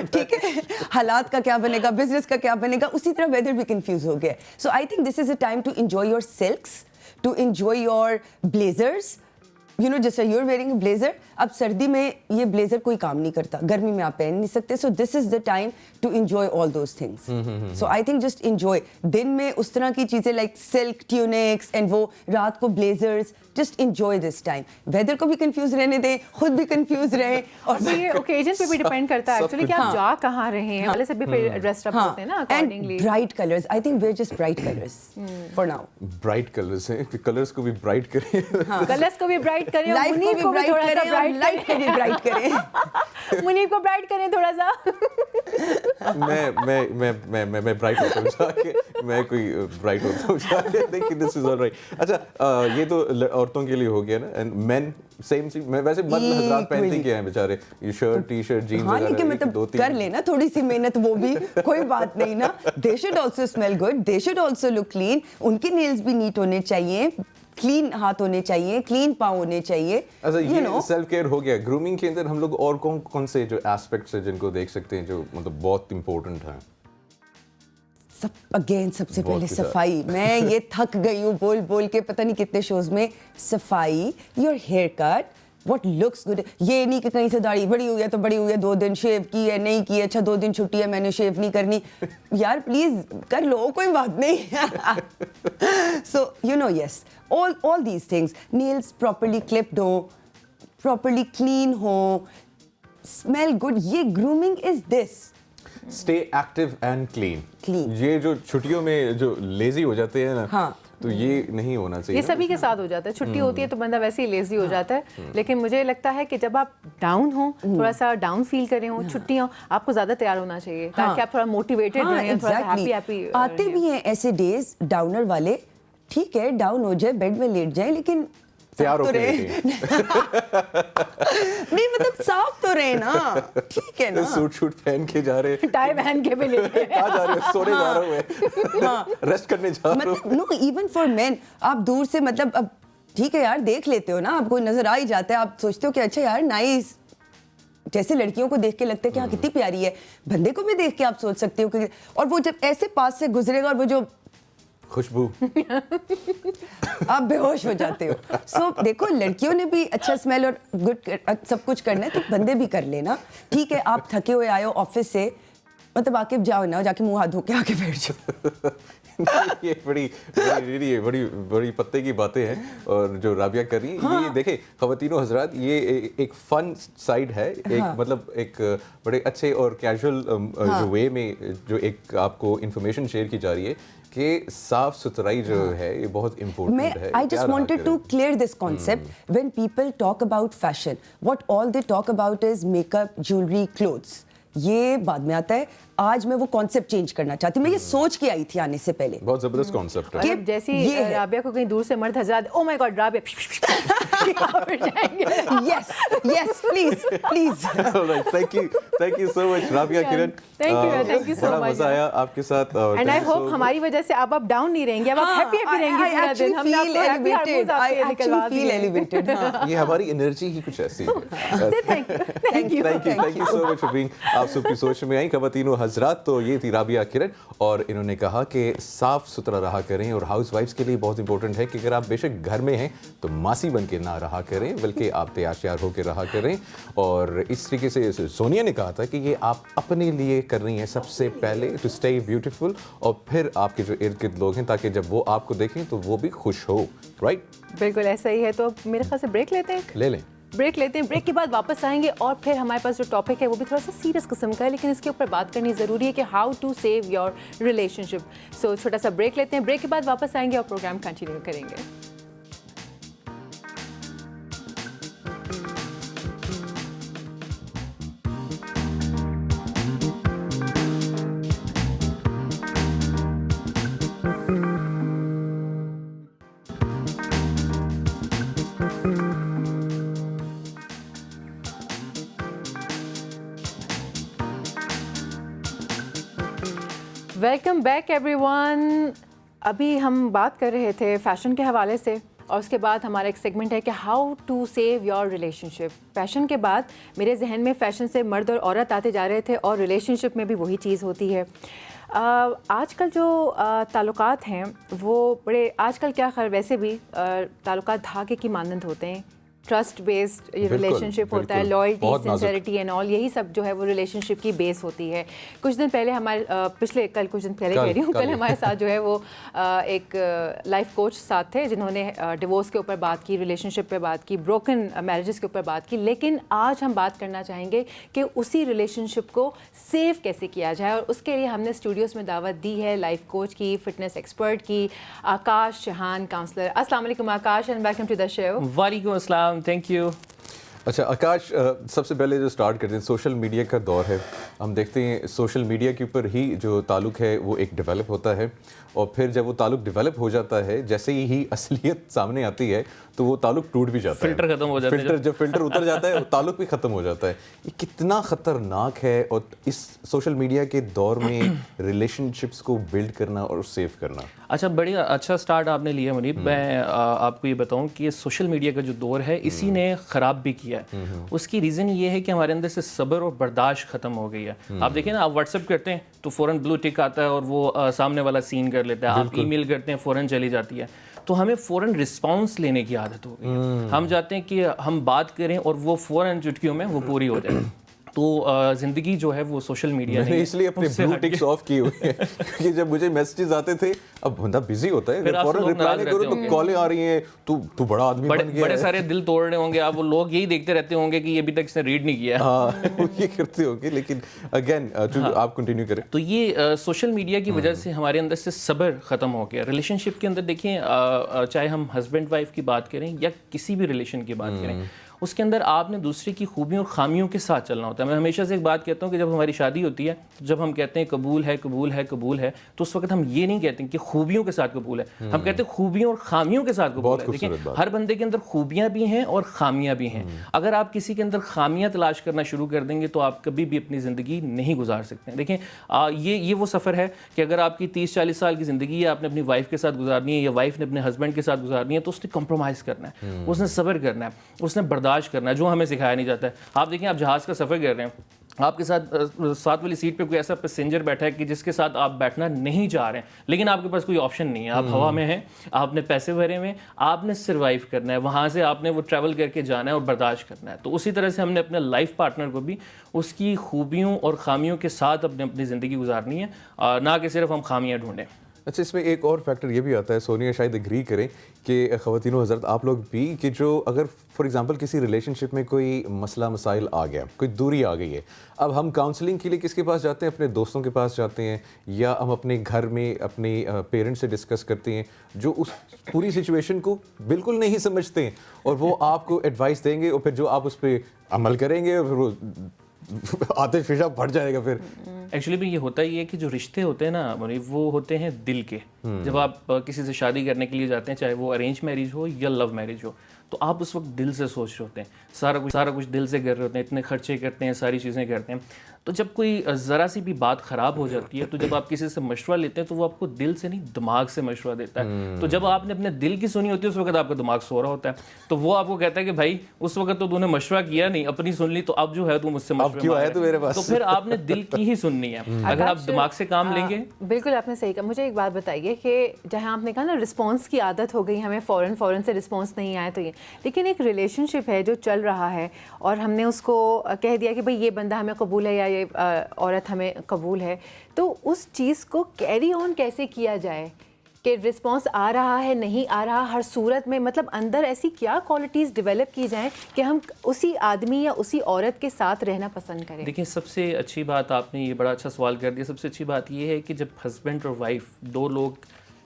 ठीक है, हालात का क्या बनेगा, बिजनेस का क्या बनेगा, उसी तरह वेदर भी कंफ्यूज हो गया। So I think this is a time to enjoy your silks, to enjoy your blazers, जैसे यूर वेयरिंग ब्लेजर। अब सर्दी में ये ब्लेजर कोई काम नहीं करता, गर्मी में आप पहन नहीं सकते, so this is the time to enjoy all those things. So I think just enjoy. दिन में उस तरह की चीजें लाइक सिल्क ट्यूनिक्स एंड वो, रात को blazers, just enjoy this time. Weather को भी कंफ्यूज रहने दें, खुद भी कंफ्यूज रहें, और ये ओकेजन पे भी डिपेंड करता है एक्चुअली कि आप जा कहाँ रहे हैं, वाले से भी ड्रेस्ड अप होते हैं ना accordingly. Bright colours, I think we are just bright colours for now. Bright colours हैं, कलर्स को भी ब्राइट करें, कलर्स को भी ब्राइट करें, लाइफ को भी ब्राइट करें और लाइफ को भी ब्राइट करें। मुनीब को ब्राइट करें थोड़ा सा। मैं ब्राइट होता हूँ जाके, मैं कोई ब्राइट होता हूँ जाके, देखिए दिस इज ऑलराइट। अच्छा, ये तो औरतों के लिए हो गया ना, एंड मेन सेम। मैं वैसे मर्द हजरात पहनते क्या हैं बेचारे, ये शर्ट, टी शर्ट, जीन्स वगैरह, लेकिन मतलब कर लेना थोड़ी सी मेहनत, वो भी कोई बात नहीं ना। They should also smell good, they should also look clean, उनके नेल्स भी नीट होने चाहिए, क्लीन हाथ होने चाहिए, क्लीन पाँव होने चाहिए। अच्छा, ये सेल्फ केयर हो गया। ग्रूमिंग के अंदर हम लोग और कौन कौन से जो एस्पेक्ट्स हैं जिनको देख सकते हैं जो मतलब बहुत इंपॉर्टेंट हैं? सबसे पहले सफाई। मैं ये थक गई हूँ बोल बोल के, पता नहीं कितने शोज में। सफाई, your hair cut, what looks good. ये नहीं कि कहीं से दाढ़ी बड़ी हुई है तो बड़ी हुई है, 2 दिन शेव की है, नहीं की है, अच्छा 2 दिन छुट्टी है, मैंने शेव नहीं करनी। यार प्लीज कर लो, कोई बात नहीं। So yes, all these things, nails properly clipped हो, properly clean हो, smell good, ये grooming is this. Stay active and clean. ये जो छुट्टियों में जो लेजी हो जाते हैं ना, हाँ, तो ये नहीं होना चाहिए। ये सभी के साथ हो जाता है, छुट्टी होती है तो बंदा वैसे ही लेजी हो जाता है। लेकिन मुझे लगता है कि जब आप डाउन हो, थोड़ा सा डाउन फील कर रहे हो, छुट्टी हो, आपको ज्यादा तैयार होना चाहिए ताकि आप थोड़ा मोटिवेटेड रहें, थोड़ा सा हैप्पी आते भी हैं ऐसे डेज डाउनर वाले, ठीक है, डाउन हो जाए, बेड में लेट जाए, लेकिन तैयार तो रहे। नहीं मतलब साफ तो रहे ना, ठीक है ना। सूट पहन के जा रहे, टाई पहन के भी ले कहाँ जा रहे हो? सोने जा रहे हो, रेस्ट करने जा रहे हो। नो, इवन फॉर मेन, आप दूर से मतलब, अब ठीक है यार, देख लेते हो ना, आपको नजर आ ही जाता है, आप सोचते हो कि अच्छा यार नाइस, जैसे लड़कियों को देख के लगता है कि हाँ कितनी प्यारी है, बंदे को भी देख के आप सोच सकते हो कि, और वो जब ऐसे पास से गुजरेगा और वो जो खुशबू। आप बेहोश हो जाते हो। सो देखो, लड़कियों ने भी अच्छा स्मेल और गुड सब कुछ करना है, तो बंदे भी कर लेना। ठीक है, आप थके हुए आए हो ऑफिस से, मतलब आके जाओ ना, जाके मुंह हाथ धो के आके बैठ जाओ। ये बड़ी पत्ते की बातें हैं और जो राबिया कर रही है, ये देखे ख़वातीनो हजरात, ये एक फन साइड है, एक मतलब एक बड़े अच्छे और कैजुअल जो वे में जो एक आपको इंफॉर्मेशन शेयर की जा रही है कि साफ सुथराई जो है ये बहुत इम्पोर्टेंट है। I just wanted to clear this concept. When people talk about fashion, what all they talk about is makeup, jewelry, clothes. ये बाद में आता है। आज मैं वो कॉन्सेप्ट चेंज करना चाहती हूँ। मैं ये सोच के आई थी आने से पहले। बहुत जबरदस्त कॉन्सेप्ट है। मतलब जैसी राबिया को कहीं दूर से मर्द हजरात, oh my God Rabia, Yes, yes, please. Alright, thank you so much Rabia Kiran. Thank you so बड़ा much. मजा आया आपके साथ। एंड आई होप हमारी वजह से अब आप डाउन नहीं रहेंगे, अब आप हैप्पी रहेंगे पूरा दिन। हमने आपको हैप्पी हार्मोन्स आपके निकलवा दिए। elevated. हाँ। ये हमारी एनर्जी ही कुछ ऐसी है। Thank you so much for being, आप सबकी सोच में आई ख़वातीनो हजरात। तो ये थी राबिया किरण और इन्होंने कहा कि साफ सुथरा रहा करें और हाउस वाइफ्स के लिए बहुत इंपॉर्टेंट है कि अगर आप बेशक घर में हैं तो मासी बन के ना रहा करें, बल्कि आप तैयार होकर रहा करें। और इस तरीके से सोनिया ने कहा था कि ये आप अपने लिए कर रही हैं सबसे पहले, टू स्टे ब्यूटीफुल, और फिर आपके जो इर्द गिर्द लोग हैं ताकि जब वो आपको देखें तो वो भी खुश हो। राइट, बिल्कुल ऐसा ही है। तो मेरे ख्याल से ब्रेक लेते हैं, ब्रेक लेते हैं। ब्रेक के बाद वापस आएंगे और फिर हमारे पास जो टॉपिक है वो भी थोड़ा सा सीरियस किस्म का है, लेकिन इसके ऊपर बात करनी ज़रूरी है कि how to save your relationship. So छोटा सा ब्रेक लेते हैं, ब्रेक के बाद वापस आएंगे और प्रोग्राम कंटिन्यू करेंगे। Welcome back everyone. अभी हम बात कर रहे थे फैशन के हवाले से और उसके बाद हमारा एक सेगमेंट है कि how to save your relationship. Fashion के बाद मेरे जहन में फ़ैशन से मर्द और औरत आते जा रहे थे और रिलेशनशिप में भी वही चीज़ होती है। आजकल जो ताल्लुकात हैं वो बड़े, आजकल क्या खैर वैसे भी ताल्लुकात धागे की मानंद होते हैं। ट्रस्ट बेस्ड रिलेशनशिप होता है, लॉयल्टी, सिंसेरिटी एंड ऑल, यही सब जो है वो रिलेशनशिप की बेस होती है। कुछ दिन पहले हमारे कुछ दिन पहले कह रही हूँ, कल हमारे साथ जो है वो एक लाइफ कोच साथ थे जिन्होंने डिवोर्स के ऊपर बात की, रिलेशनशिप पे बात की, ब्रोकन मैरिजेस के ऊपर बात की। लेकिन आज हम बात करना चाहेंगे कि उसी रिलेशनशिप को सेव कैसे किया जाए, और उसके लिए हमने स्टूडियोज़ में दावत दी है लाइफ कोच की, फिटनेस एक्सपर्ट की, आकाश चौहान, काउंसलर। अस्सलाम वालेकुम Akash and welcome to the show. वालेकुम अस्सलाम, थैंक यू। अच्छा आकाश, सबसे पहले जो स्टार्ट करते हैं, सोशल मीडिया का दौर है, हम देखते हैं सोशल मीडिया के ऊपर ही जो ताल्लुक़ है वो एक डेवलप होता है, और फिर जब वो ताल्लुक़ डेवलप हो जाता है, जैसे ही असलियत सामने आती है तो वो ताल्लुक़ टूट भी जाता है, फिल्टर खत्म हो जाता है, जब फिल्टर उतर जाता है ताल्लुक़ भी ख़त्म हो जाता है। ये कितना ख़तरनाक है, और इस सोशल मीडिया के दौर में रिलेशनशिप्स को बिल्ड करना और सेव करना। अच्छा, बढ़िया, अच्छा स्टार्ट आपने लिया मुनीब। मैं आपको ये बताऊं कि सोशल मीडिया का जो दौर है इसी ने ख़राब भी किया है। उसकी रीज़न ये है कि हमारे अंदर से सब्र और बर्दाश्त ख़त्म हो गई है। आप देखिए ना, आप व्हाट्सएप करते हैं तो फ़ौरन ब्लू टिक आता है और वो सामने वाला सीन कर लेता है। आप ईमेल करते हैं, फ़ौरन चली जाती है। तो हमें फ़ौरन रिस्पांस लेने की आदत हो गई है। हम चाहते हैं कि हम बात करें और वो फ़ौरन चुटकियों में वो पूरी हो जाए। तो ज़िंदगी जो है वो सोशल मीडिया ने इसलिए अपने ब्लू टिक्स ऑफ किए हुए हैं क्योंकि जब मुझे मैसेजेस आते थे, अब बंदा बिजी होता है, फौरन रिप्लाई नहीं करो तो कॉलें आ रही हैं, तू बड़ा आदमी बन गया, बड़े सारे दिल तोड़ रहे होंगे आप, वो लोग यही देखते रहते होंगे कि ये अभी तक इसने रीड नहीं किया। हाँ, ये करते होंगे। लेकिन अगेन आप कंटिन्यू करें। तो ये सोशल मीडिया की वजह से हमारे अंदर से सब्र ख़त्म हो गया। रिलेशनशिप के अंदर देखिए, चाहे हम हस्बैंड वाइफ की बात करें या किसी भी रिलेशन की बात करें, उसके अंदर आपने दूसरे की खूबियों और खामियों के साथ चलना होता है। मैं हमेशा से एक बात कहता हूँ कि जब हमारी शादी होती है, जब हम कहते हैं कबूल है कबूल है कबूल है, तो उस वक्त हम ये नहीं कहते कि खूबियों के साथ कबूल है, हम कहते हैं खूबियों और खामियों के साथ कबूल है। देखिए, हर बंदे के अंदर खूबियाँ भी हैं और खामियाँ भी हैं। अगर आप किसी के अंदर खामियाँ तलाश करना शुरू कर देंगे तो आप कभी भी अपनी ज़िंदगी नहीं गुजार सकते। देखिए, ये वो सफ़र है कि अगर आपकी 30-40 साल की ज़िंदगी है, आपने अपनी वाइफ के साथ गुजारनी है या वाइफ ने अपने हस्बैंड के साथ गुजारनी है, तो उसने कॉम्प्रोमाइज़ करना है, उसने सब्र करना है, उसने बर्दाश्त करना है, जो हमें सिखाया नहीं जाता है। आप देखिए, आप जहाज़ का सफ़र कर रहे हैं, आपके साथ वाली सीट पे कोई ऐसा पैसेंजर बैठा है कि जिसके साथ आप बैठना नहीं चाह रहे हैं, लेकिन आपके पास कोई ऑप्शन नहीं है, आप हवा में हैं, आपने पैसे भरे हुए हैं, आपने सर्वाइव करना है, वहाँ से आपने वो ट्रैवल करके जाना है और बर्दाश्त करना है। तो उसी तरह से हमने अपने लाइफ पार्टनर को भी उसकी खूबियों और खामियों के साथ अपनी ज़िंदगी गुजारनी है, ना कि सिर्फ हम खामियाँ ढूंढें। अच्छा, इसमें एक और फैक्टर ये भी आता है, सोनिया शायद एग्री करें कि ख़वातीनो हज़रत आप लोग भी, कि जो अगर फॉर एग्जांपल किसी रिलेशनशिप में कोई मसला मसाइल आ गया, कोई दूरी आ गई है, अब हम काउंसलिंग के लिए किसके पास जाते हैं? अपने दोस्तों के पास जाते हैं, या हम अपने घर में अपने पेरेंट्स से डिस्कस करते हैं जो उस पूरी सिचुएशन को बिल्कुल नहीं समझते हैं, और वो आपको एडवाइस देंगे और फिर जो आप उस पर अमल करेंगे और फिर वो आतिश फिशा बढ़ जाएगा। फिर एक्चुअली भी ये होता ही है कि जो रिश्ते होते हैं ना, वो होते हैं दिल के। जब आप किसी से शादी करने के लिए जाते हैं, चाहे वो अरेंज मैरिज हो या लव मैरिज हो, तो आप उस वक्त दिल से सोच रहे होते हैं, सारा कुछ दिल से कर रहे होते हैं, इतने खर्चे करते हैं, सारी चीज़ें करते हैं। तो जब कोई ज़रा सी भी बात ख़राब हो जाती है, तो जब आप किसी से मशवरा लेते हैं तो वो आपको दिल से नहीं दिमाग से मशवरा देता है। तो जब आपने अपने दिल की सुनी होती है, उस वक्त आपका दिमाग सो रहा होता है, तो वो आपको कहता है कि भाई उस वक्त तो तूने मशवरा किया नहीं, अपनी सुन ली, तो अब जो है तू मुझसे मशवरा, तो फिर आपने दिल की ही सुननी है। अगर आप दिमाग से काम लेंगे। बिल्कुल आपने सही कहा। मुझे एक बात बताइए कि जहाँ आपने कहा ना रिस्पॉन्स की आदत हो गई, हमें फ़ौरन से रिस्पॉन्स नहीं आया तो ये, लेकिन एक रिलेशनशिप है जो चल रहा है और हमने उसको कह दिया कि भाई ये बंदा हमें कबूल है या ये औरत हमें कबूल है, तो उस चीज़ को कैरी ऑन कैसे किया जाए कि रिस्पॉन्स आ रहा है नहीं आ रहा, हर सूरत में मतलब अंदर ऐसी क्या क्वालिटीज़ डेवलप की जाएं कि हम उसी आदमी या उसी औरत के साथ रहना पसंद करें। देखिए, सबसे अच्छी बात, आपने ये बड़ा अच्छा सवाल कर दिया। सबसे अच्छी बात ये है कि जब हस्बैंड और वाइफ दो लोग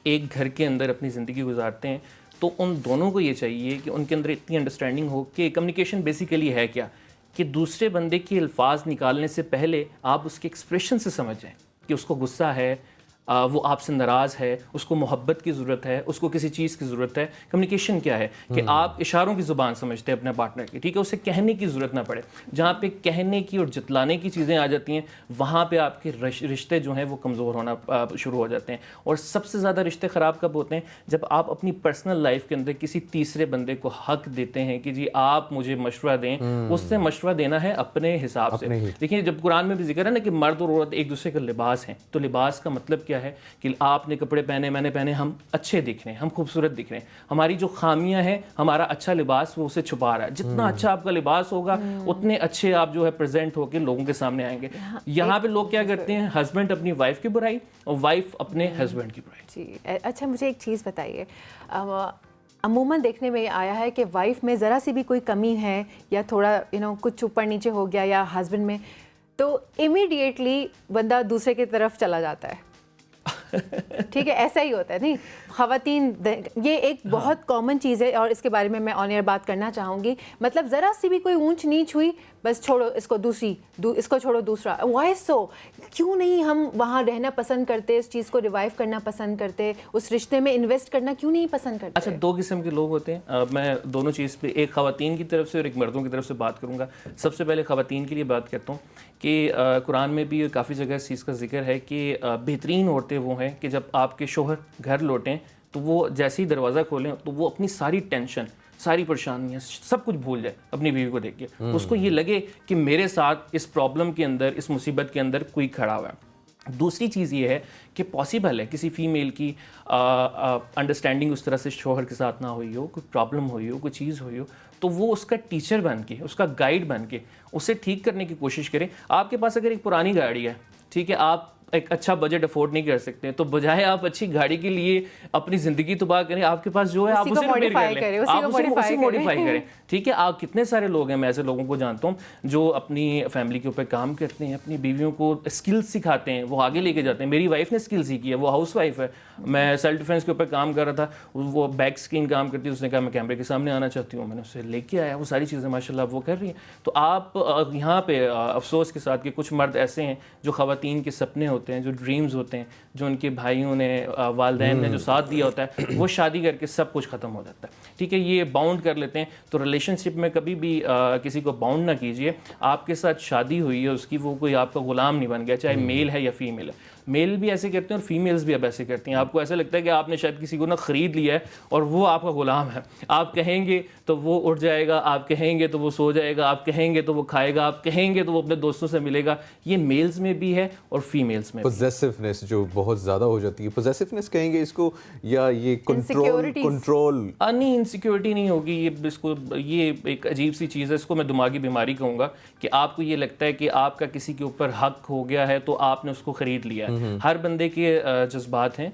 एक घर के अंदर अपनी ज़िंदगी गुजारते हैं, तो उन दोनों को ये चाहिए कि उनके अंदर इतनी अंडरस्टैंडिंग हो कि कम्युनिकेशन बेसिकली है क्या, कि दूसरे बंदे के अल्फाज निकालने से पहले आप उसके एक्सप्रेशन से समझ जाएं कि उसको गुस्सा है, वो आपसे नाराज़ है, उसको मोहब्बत की ज़रूरत है, उसको किसी चीज़ की ज़रूरत है। कम्युनिकेशन क्या है कि आप इशारों की ज़ुबान समझते हैं अपने पार्टनर की, ठीक है, उसे कहने की ज़रूरत ना पड़े। जहाँ पे कहने की और जतलाने की चीज़ें आ जाती हैं, वहाँ पे आपके रिश्ते जो हैं वो कमज़ोर होना शुरू हो जाते हैं। और सबसे ज़्यादा रिश्ते ख़राब कब होते हैं? जब आप अपनी पर्सनल लाइफ के अंदर किसी तीसरे बंदे को हक देते हैं कि जी आप मुझे मशवरा दें। उससे मशवरा देना है अपने हिसाब से। देखिए, जब कुरान में भी जिक्र है ना कि मर्द और औरत एक दूसरे का लिबास हैं, तो लिबास का मतलब क्या है कि आपने कपड़े पहने, मैंने पहने, हम अच्छे दिख रहे हैं, हम खूबसूरत दिख रहे हैं। हमारी जो खामियां हैं, हमारा अच्छा लिबास वो उसे छुपा रहा है। जितना अच्छा आपका लिबास होगा, उतने अच्छे आप जो है प्रेजेंट होकर लोगों के सामने आएंगे। यहाँ पे लोग क्या करते हैं, हस्बैंड अपनी वाइफ की बुराई और वाइफ अपने हस्बैंड की बुराई। जी अच्छा, मुझे एक चीज़ बताइए, अमूमन देखने में आया है कि वाइफ में ज़रा सी भी कोई कमी है या थोड़ा कुछ ऊपर नीचे हो गया या हस्बैंड में, तो इमीडिएटली बंदा दूसरे की तरफ चला जाता है। ठीक है, ऐसा ही होता है। नहीं, ख़वातीन, ये एक बहुत कॉमन चीज़ है और इसके बारे में मैं ऑन एयर बात करना चाहूँगी। मतलब ज़रा सी भी कोई ऊंच नीच हुई, बस छोड़ो इसको, इसको छोड़ो दूसरा। वाई सो? क्यों नहीं हम वहाँ रहना पसंद करते, इस चीज़ को रिवाइव करना पसंद करते, उस रिश्ते में इन्वेस्ट करना क्यों नहीं पसंद करते? अच्छा, दो किस्म के लोग होते हैं। मैं दोनों चीज़ पे, एक ख़वातीन की तरफ से और एक मर्दों की तरफ से बात करूँगा। सबसे पहले ख़वातीन के लिए बात करता हूँ कि कुरान में भी काफ़ी जगह इस चीज़ का जिक्र है कि बेहतरीन औरतें वो हैं कि जब आपके शोहर घर लौटें तो वो जैसे ही दरवाज़ा खोलें तो वो अपनी सारी टेंशन, सारी परेशानियाँ, सब कुछ भूल जाए अपनी बीवी को देख के। उसको ये लगे कि मेरे साथ इस प्रॉब्लम के अंदर, इस मुसीबत के अंदर कोई खड़ा हुआ है। दूसरी चीज़ ये है कि पॉसिबल है किसी फ़ीमेल की अंडरस्टैंडिंग उस तरह से शोहर के साथ ना हुई हो, कोई प्रॉब्लम हुई हो, कोई चीज़ हुई हो, तो वो उसका टीचर बन के, उसका गाइड बन के उसे ठीक करने की कोशिश करें। आपके पास अगर एक पुरानी गाड़ी है, ठीक है, आप एक अच्छा बजट अफोर्ड नहीं कर सकते, तो बजाय आप अच्छी गाड़ी के लिए अपनी ज़िंदगी तबाह करें, आपके पास जो है आप उसे मॉडिफाई करें, आप उसे मॉडिफाई करें। ठीक है, आप कितने सारे लोग हैं, मैं ऐसे लोगों को जानता हूँ जो अपनी फैमिली के ऊपर काम करते हैं, अपनी बीवियों को स्किल्स सिखाते हैं, वो आगे लेके जाते हैं। मेरी वाइफ ने स्किल सीखी है, वो हाउस वाइफ है। मैं सेल्फ डिफेंस के ऊपर काम कर रहा था, वो बैक स्क्रीन काम करती है, उसने कहा मैं कैमरे के सामने आना चाहती हूँ, मैंने उससे लेके आया, वो सारी चीज़ें माशाल्लाह वो कर रही हैं। तो आप यहाँ पे अफसोस के साथ कि कुछ मर्द ऐसे हैं जो ख़वातीन के सपने होते होते हैं, जो ड्रीम्स होते हैं, जो उनके भाइयों ने वालिदैन ने जो साथ दिया होता है, वो शादी करके सब कुछ ख़त्म हो जाता है। ठीक है, ये बाउंड कर लेते हैं। तो रिलेशनशिप में कभी भी किसी को बाउंड ना कीजिए। आपके साथ शादी हुई है उसकी, वो कोई आपका गुलाम नहीं बन गया, चाहे मेल है या फीमेल है। मेल भी ऐसे करते हैं और फीमेल्स भी अब ऐसे करती हैं। आपको ऐसा लगता है कि आपने शायद किसी को ना ख़रीद लिया है और वो आपका ग़ुलाम है। आप कहेंगे तो वो उठ जाएगा, आप कहेंगे तो वो सो जाएगा, आप कहेंगे तो वो खाएगा, आप कहेंगे तो वो अपने दोस्तों से मिलेगा। ये मेल्स में भी है और फीमेल्स में। पोजेसिवनेस जो बहुत ज़्यादा हो जाती है, पोजेसिवनेस कहेंगे इसको, या ये कंट्रोल? नहीं, इनसिक्योरिटी नहीं होगी ये। इसको ये एक अजीब सी चीज़ है, इसको मैं दिमागी बीमारी कहूँगा कि आपको ये लगता है कि आपका किसी के ऊपर हक हो गया है तो आपने उसको ख़रीद लिया है। हर बंदे के जज्बात हैं।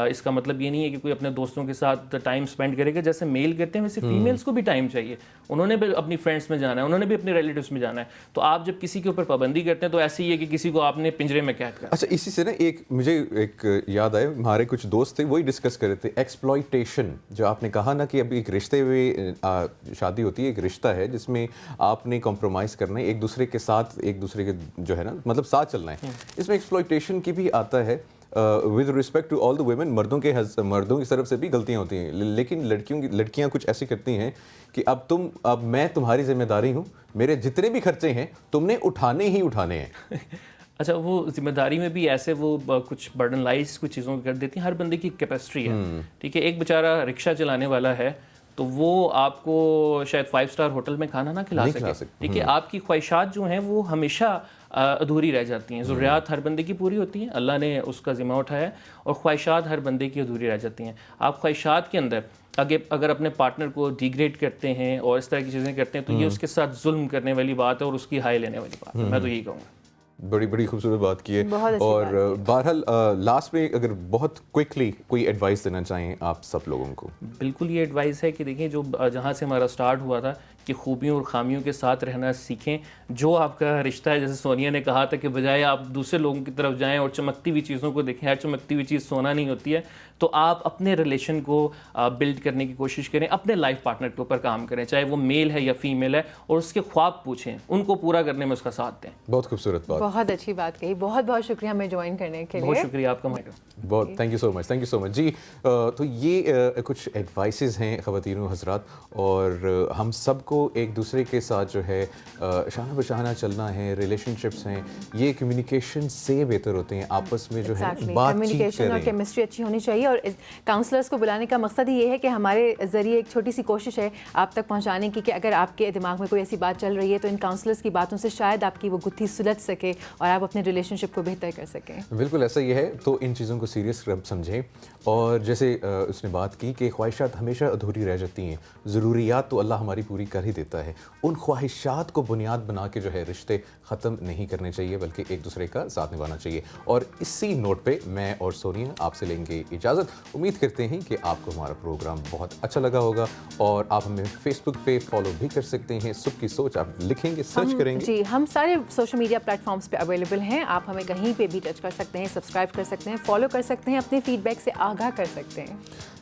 इसका मतलब ये नहीं है कि कोई अपने दोस्तों के साथ टाइम स्पेंड करेगा। जैसे मेल करते हैं वैसे फीमेल्स को भी टाइम चाहिए। उन्होंने भी अपनी फ्रेंड्स में जाना है, उन्होंने भी अपने रिलेटिव्स में जाना है। तो आप जब किसी के ऊपर पाबंदी करते हैं तो ऐसे ही है कि किसी को आपने पिंजरे में कैद कर। अच्छा, इसी से ना मुझे एक याद आया, हमारे कुछ दोस्त थे वही डिस्कस कर रहे थे एक्सप्लॉयटेशन। जो आपने कहा ना कि अभी एक रिश्ते में शादी होती है, एक रिश्ता है जिसमें आपने कॉम्प्रोमाइज़ करना है, एक दूसरे के साथ, एक दूसरे के जो है ना मतलब साथ चलना है। इसमें एक्सप्लॉयटेशन की भी आता है। With respect to all the women, मर्दों की तरफ से भी गलतियाँ होती हैं, लेकिन लड़कियाँ कुछ ऐसी करती हैं कि अब मैं तुम्हारी जिम्मेदारी हूँ, मेरे जितने भी खर्चे हैं तुमने उठाने ही उठाने हैं। अच्छा, वो जिम्मेदारी में भी ऐसे वो कुछ बर्डन लाइज कुछ चीज़ों को कर देती हैं। हर बंदे की कैपेसिटी है। ठीक है, एक बेचारा रिक्शा चलाने वाला है तो वो आपको शायद 5 स्टार होटल में खाना ना खिला सके। ठीक है, आपकी ख्वाहिशात जो हैं वो हमेशा अधूरी रह जाती हैं। ज़रूरियात हर बंदे की पूरी होती हैं, अल्लाह ने उसका ज़िम्मा उठाया है, और ख्वाहिशात हर बंदे की अधूरी रह जाती हैं। आप ख्वाहिशात के अंदर अगर अपने पार्टनर को डिग्रेड करते हैं और इस तरह की चीज़ें करते हैं तो ये उसके साथ जुल्म करने वाली बात है और उसकी हाय लेने वाली बात है। मैं तो यही कहूँगा। बड़ी खूबसूरत बात की है। और बहरहाल लास्ट में अगर बहुत क्विकली कोई एडवाइस देना चाहें आप सब लोगों को। बिल्कुल ये एडवाइस है कि देखिए, जो जहाँ से हमारा स्टार्ट हुआ था कि खूबियों और खामियों के साथ रहना सीखें। जो आपका रिश्ता है, जैसे सोनिया ने कहा था कि बजाय आप दूसरे लोगों की तरफ जाएं और चमकती हुई चीज़ों को देखें, हर चमकती हुई चीज़ सोना नहीं होती है। तो आप अपने रिलेशन को बिल्ड करने की कोशिश करें, अपने लाइफ पार्टनर के ऊपर काम करें, चाहे वो मेल है या फीमेल है, और उसके ख्वाब पूछें, उनको पूरा करने में उसका साथ दें। बहुत खूबसूरत बात, बहुत अच्छी बात कही। बहुत बहुत शुक्रिया हमें ज्वाइन करने के लिए। बहुत शुक्रिया आपका मैडम। बहुत थैंक यू सो मच जी। तो ये कुछ एडवाइसेस हैं ख़वातीनों हज़रात, और हम सबको एक दूसरे के साथ जो है शाना बशाना चलना है। रिलेशनशिप्स हैं, ये कम्युनिकेशन से बेहतर होते हैं, आपस में जो है कम्युनिकेशन और केमिस्ट्री अच्छी होनी चाहिए। और काउंसलर्स को बुलाने का मकसद ही ये है कि हमारे ज़रिए एक छोटी सी कोशिश है आप तक पहुंचाने की कि अगर आपके दिमाग में कोई ऐसी बात चल रही है तो इन काउंसलर्स की बातों से शायद आपकी वो गुत्थी सुलझ सके और आप अपने रिलेशनशिप को बेहतर कर सकें। बिल्कुल ऐसा ही है। तो इन चीज़ों को सीरियस समझें, और जैसे उसने बात की कि ख्वाहिशात हमेशा अधूरी रह जाती हैं, ज़रूरियात तो अल्लाह हमारी पूरी कर ही देता है। उन ख्वाहिशात को बुनियाद बना के जो है रिश्ते ख़त्म नहीं करने चाहिए, बल्कि एक दूसरे का साथ निभाना चाहिए। और इसी नोट पे मैं और सोनिया आपसे लेंगे इजाज़त। उम्मीद करते हैं कि आपको हमारा प्रोग्राम बहुत अच्छा लगा होगा, और आप हमें फेसबुक पे फॉलो भी कर सकते हैं। सुबह की सोच आप लिखेंगे, सर्च करेंगे। जी, हम सारे सोशल मीडिया प्लेटफॉर्म्स पे अवेलेबल हैं। आप हमें कहीं पे भी टच कर सकते हैं, सब्सक्राइब कर सकते हैं, फॉलो कर सकते हैं, अपने फीडबैक से आगाह कर सकते हैं।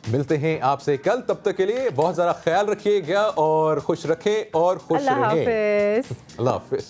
मिलते हैं आपसे कल, तब तक के लिए बहुत ज़्यादा ख्याल रखिएगा और खुश रखें और खुश रहें। अल्लाह हाफ़िज़। अल्लाह हाफ़िज़।